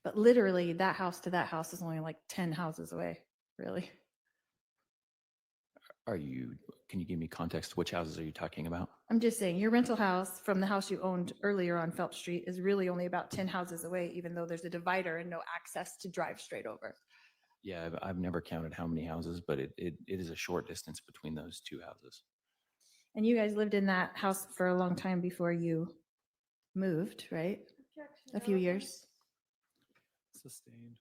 But literally that house to that house is only like 10 houses away, really. Can you give me context? Which houses are you talking about? I'm just saying your rental house from the house you owned earlier on Phelps Street is really only about 10 houses away, even though there's a divider and no access to drive straight over. Yeah, I've never counted how many houses, but it is a short distance between those 2 houses. And you guys lived in that house for a long time before you moved, right? A few years. Sustained.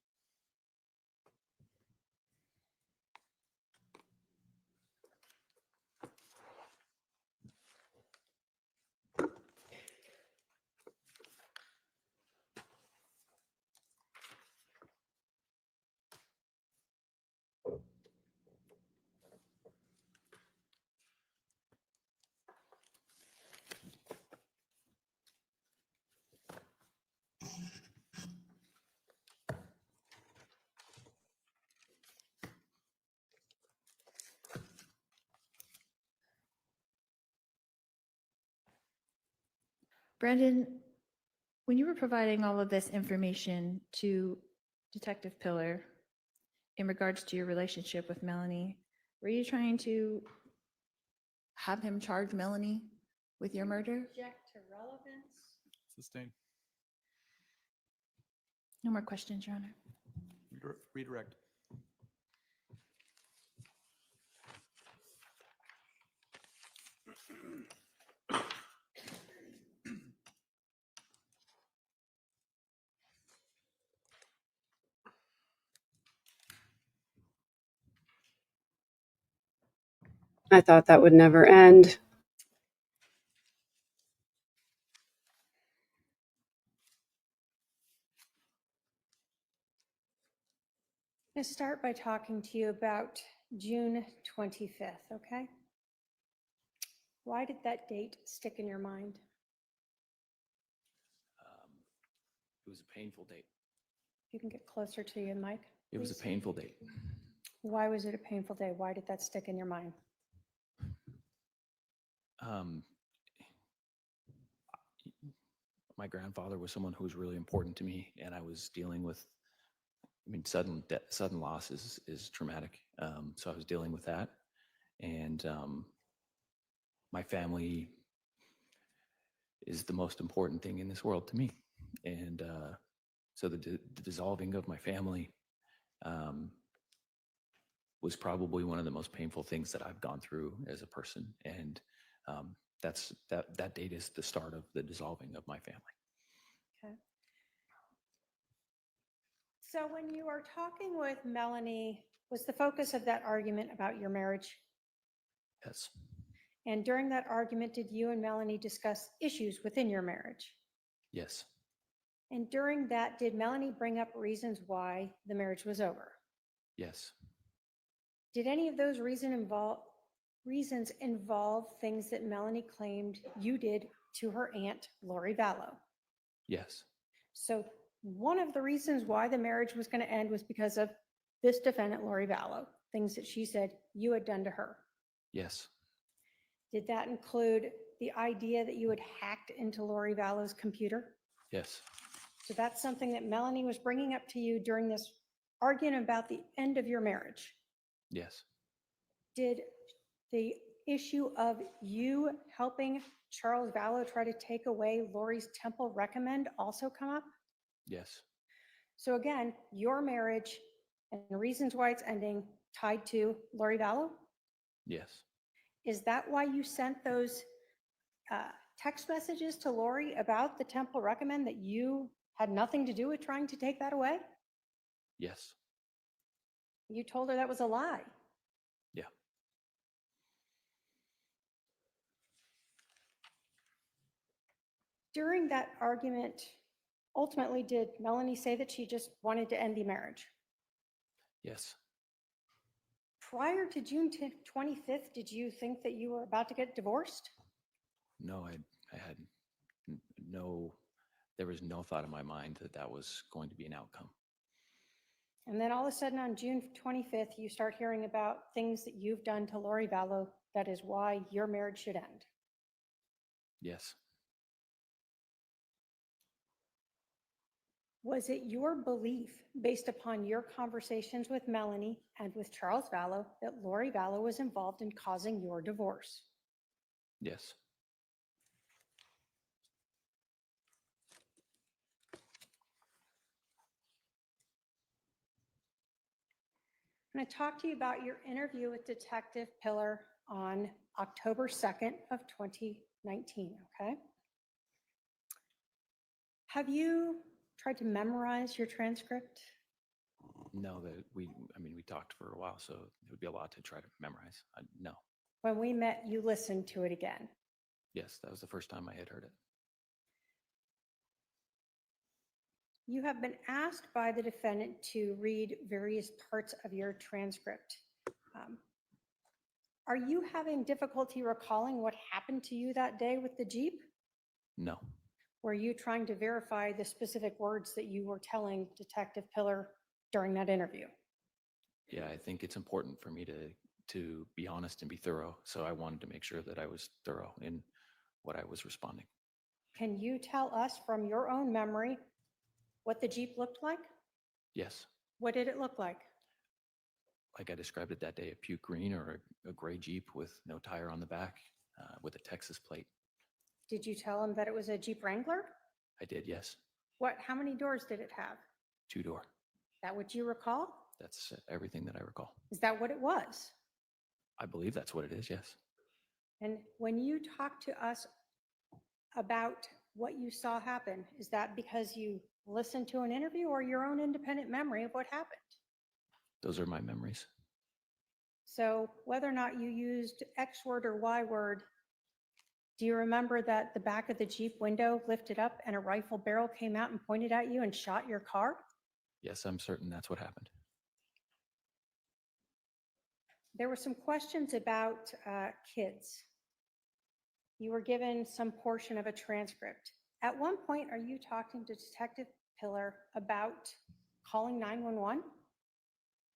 Brandon, when you were providing all of this information to Detective Pillar in regards to your relationship with Melanie, were you trying to have him charge Melanie with your murder? Object to relevance. Sustained. No more questions, Your Honor. Redirect. I thought that would never end. I'm going to start by talking to you about June 25th, okay? Why did that date stick in your mind? It was a painful date. You can get closer to you, Mike. It was a please. painful date. Why was it a painful day? Why did that stick in your mind? My grandfather was someone who was really important to me, and I was dealing with, sudden loss is traumatic. So I was dealing with that, and my family is the most important thing in this world to me, and so the dissolving of my family was probably one of the most painful things that I've gone through as a person, and that date is the start of the dissolving of my family. Okay. So when you are talking with Melanie, was the focus of that argument about your marriage? Yes. And during that argument, did you and Melanie discuss issues within your marriage? Yes. And during that, did Melanie bring up reasons why the marriage was over? Yes. Did any of those reasons involve things that Melanie claimed you did to her aunt, Lori Vallow? Yes. So one of the reasons why the marriage was going to end was because of this defendant, Lori Vallow, things that she said you had done to her. Yes. Did that include the idea that you had hacked into Lori Vallow's computer? Yes. So that's something that Melanie was bringing up to you during this argument about the end of your marriage. Yes. Did the issue of you helping Charles Vallow try to take away Lori's temple recommend also come up? Yes. So again, your marriage and the reasons why it's ending tied to Lori Vallow? Yes. Is that why you sent those text messages to Lori about the temple recommend, that you had nothing to do with trying to take that away? Yes. You told her that was a lie. Yeah. During that argument, ultimately, did Melanie say that she just wanted to end the marriage? Yes. Prior to June 25th, did you think that you were about to get divorced? No, I had no, there was no thought in my mind that that was going to be an outcome. And then all of a sudden on June 25th, you start hearing about things that you've done to Lori Vallow. That is why your marriage should end. Yes. Was it your belief, based upon your conversations with Melanie and with Charles Vallow, that Lori Vallow was involved in causing your divorce? Yes. I'm going to talk to you about your interview with Detective Pillar on October 2nd of 2019, okay? Have you tried to memorize your transcript? No, we talked for a while, so it would be a lot to try to memorize. No. When we met, you listened to it again. Yes, that was the first time I had heard it. You have been asked by the defendant to read various parts of your transcript. Are you having difficulty recalling what happened to you that day with the Jeep? No. Were you trying to verify the specific words that you were telling Detective Pillar during that interview? Yeah, I think it's important for me to be honest and be thorough. So I wanted to make sure that I was thorough in what I was responding. Can you tell us from your own memory what the Jeep looked like? Yes. What did it look like? Like I described it that day, a puke green or a gray Jeep with no tire on the back with a Texas plate. Did you tell him that it was a Jeep Wrangler? I did, yes. How many doors did it have? 2-door. That what you recall? That's everything that I recall. Is that what it was? I believe that's what it is, yes. And when you talk to us about what you saw happen, is that because you listened to an interview or your own independent memory of what happened? Those are my memories. So whether or not you used X word or Y word, do you remember that the back of the Jeep window lifted up and a rifle barrel came out and pointed at you and shot your car? Yes, I'm certain that's what happened. There were some questions about kids. You were given some portion of a transcript. At one point, are you talking to Detective Pillar about calling 911?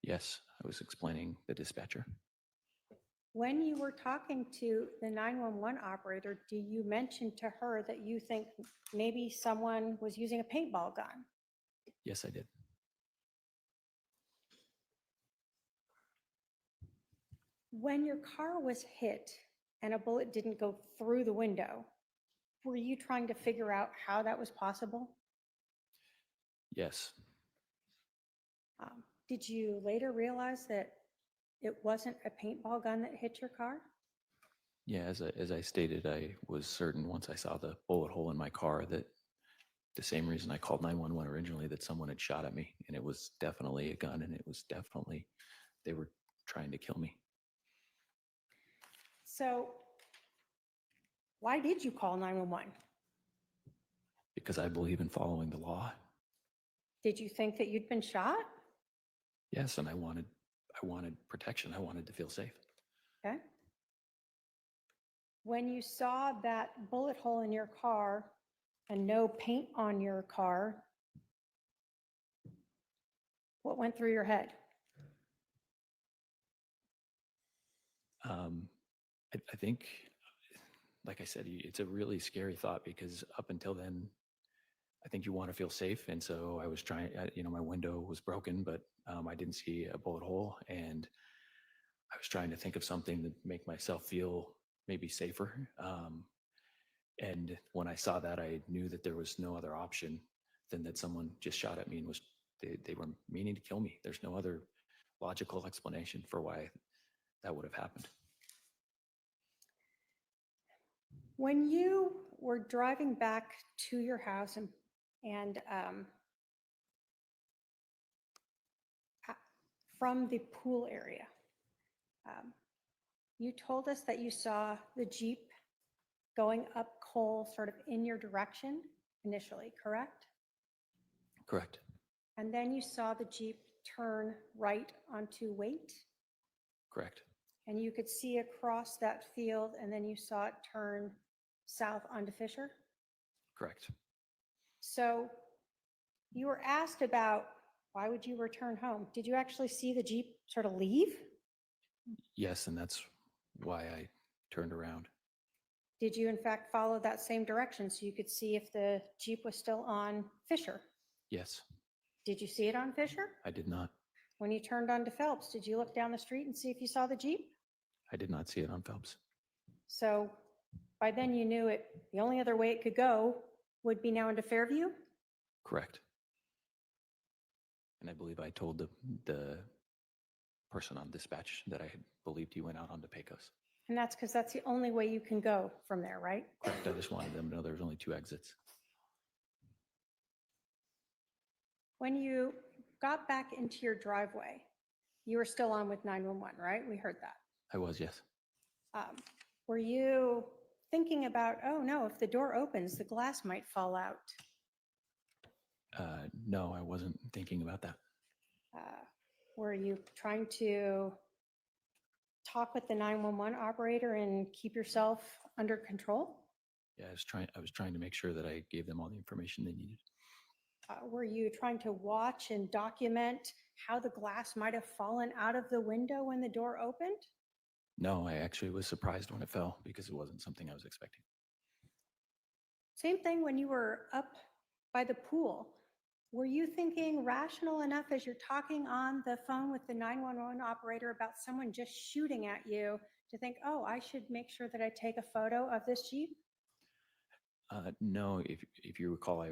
Yes, I was explaining the dispatcher. When you were talking to the 911 operator, do you mention to her that you think maybe someone was using a paintball gun? Yes, I did. When your car was hit and a bullet didn't go through the window, were you trying to figure out how that was possible? Yes. Did you later realize that it wasn't a paintball gun that hit your car? Yeah, as I stated, I was certain once I saw the bullet hole in my car that the same reason I called 911 originally, that someone had shot at me, and it was definitely a gun, and it was definitely, they were trying to kill me. So why did you call 911? Because I believe in following the law. Did you think that you'd been shot? Yes, and I wanted protection. I wanted to feel safe. Okay. When you saw that bullet hole in your car, and no paint on your car, what went through your head? I think, like I said, it's a really scary thought because up until then, I think you want to feel safe. And so I was trying, my window was broken, but I didn't see a bullet hole. And I was trying to think of something to make myself feel maybe safer. And when I saw that, I knew that there was no other option than that someone just shot at me and they were meaning to kill me. There's no other logical explanation for why that would have happened. When you were driving back to your house and from the pool area, you told us that you saw the Jeep going up Cole sort of in your direction initially, correct? Correct. And then you saw the Jeep turn right onto Waite, Correct. and you could see across that field, and then you saw it turn south onto Fisher. Correct. So you were asked about why would you return home? Did you actually see the Jeep sort of leave? Yes, and that's why I turned around. Did you in fact follow that same direction so you could see if the Jeep was still on Fisher? Yes, Did you see it on Fisher? I did not. When you turned onto Phelps, did you look down the street and see if you saw the Jeep? I did not see it on Phelps. So by then you knew the only other way it could go would be now into Fairview? Correct. And I believe I told the person on dispatch that I had believed he went out onto Pecos. And that's because that's the only way you can go from there, right? Correct. I just wanted them to know there was only 2 exits. When you got back into your driveway, you were still on with 911, right? We heard that. I was, yes. Were you thinking about, oh no, if the door opens, the glass might fall out? No, I wasn't thinking about that. Were you trying to talk with the 911 operator and keep yourself under control? Yeah, I was trying to make sure that I gave them all the information they needed. Were you trying to watch and document how the glass might have fallen out of the window when the door opened? No, I actually was surprised when it fell because it wasn't something I was expecting. Same thing when you were up by the pool. Were you thinking rational enough as you're talking on the phone with the 911 operator about someone just shooting at you to think, oh, I should make sure that I take a photo of this Jeep? No, if you recall,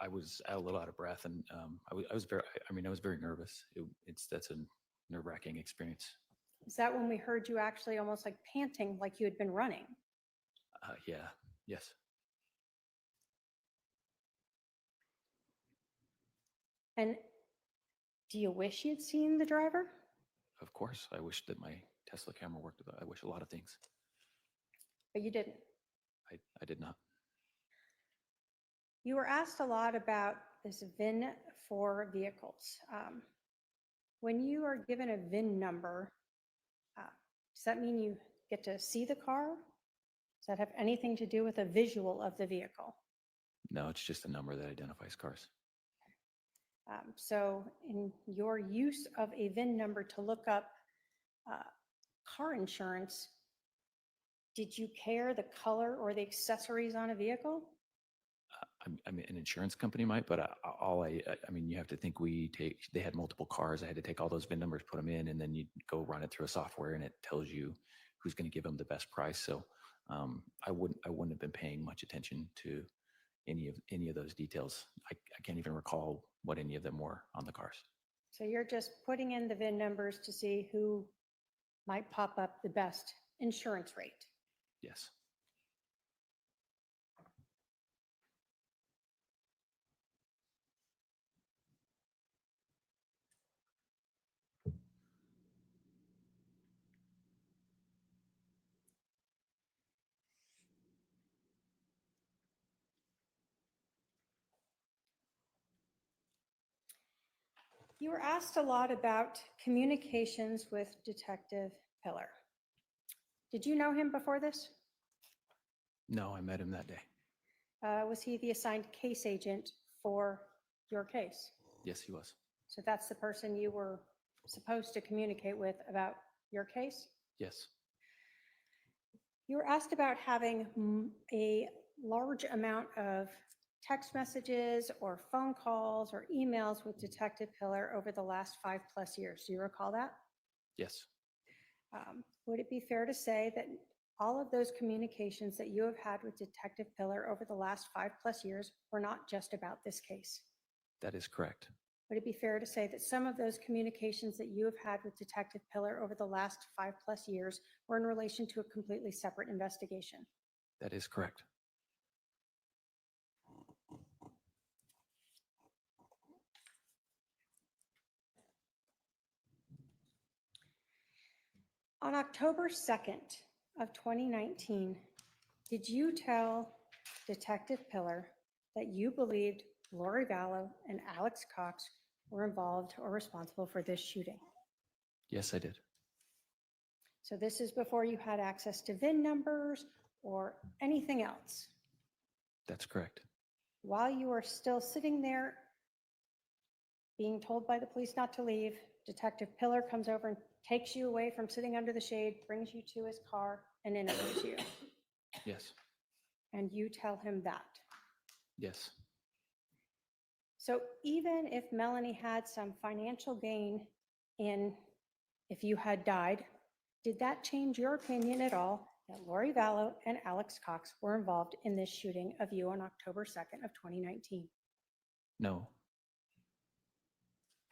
I was a little out of breath, and I was very nervous. That's a nerve-wracking experience. Is that when we heard you actually almost like panting, like you had been running? Yeah, yes. And do you wish you'd seen the driver? Of course, I wish that my Tesla camera worked. I wish a lot of things. But you didn't. I did not. You were asked a lot about this VIN for vehicles. When you are given a VIN number, does that mean you get to see the car? Does that have anything to do with a visual of the vehicle? No, it's just a number that identifies cars. So in your use of a VIN number to look up car insurance, did you care the color or the accessories on a vehicle? I mean, an insurance company might, but I mean, you have to think they had multiple cars. I had to take all those VIN numbers, put them in, and then you go run it through a software and it tells you who's going to give them the best price. So I wouldn't have been paying much attention to any of those details. I can't even recall what any of them were on the cars. So you're just putting in the VIN numbers to see who might pop up the best insurance rate. Yes. You were asked a lot about communications with Detective Pillar. Did you know him before this? No, I met him that day. Was he the assigned case agent for your case? Yes, he was. So that's the person you were supposed to communicate with about your case? Yes. You were asked about having a large amount of text messages or phone calls or emails with Detective Pillar over the last 5+ years. Do you recall that? Yes. Would it be fair to say that all of those communications that you have had with Detective Pillar over the last 5+ years were not just about this case? That is correct. Would it be fair to say that some of those communications that you have had with Detective Pillar over the last 5+ years were in relation to a completely separate investigation? That is correct. On October 2nd of 2019, did you tell Detective Pillar that you believed Lori Vallow and Alex Cox were involved or responsible for this shooting? Yes, I did. So this is before you had access to VIN numbers or anything else. That's correct. While you were still sitting there being told by the police not to leave, Detective Pillar comes over and takes you away from sitting under the shade, brings you to his car, and interviews you. Yes. And you tell him that. Yes. So even if Melanie had some financial gain in if you had died, did that change your opinion at all that Lori Vallow and Alex Cox were involved in this shooting of you on October 2nd of 2019? No.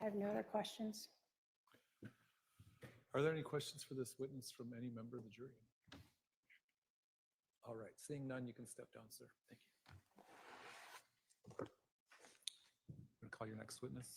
I have no other questions. Are there any questions for this witness from any member of the jury? All right, seeing none, you can step down, sir. Thank you. I'm going to call your next witness.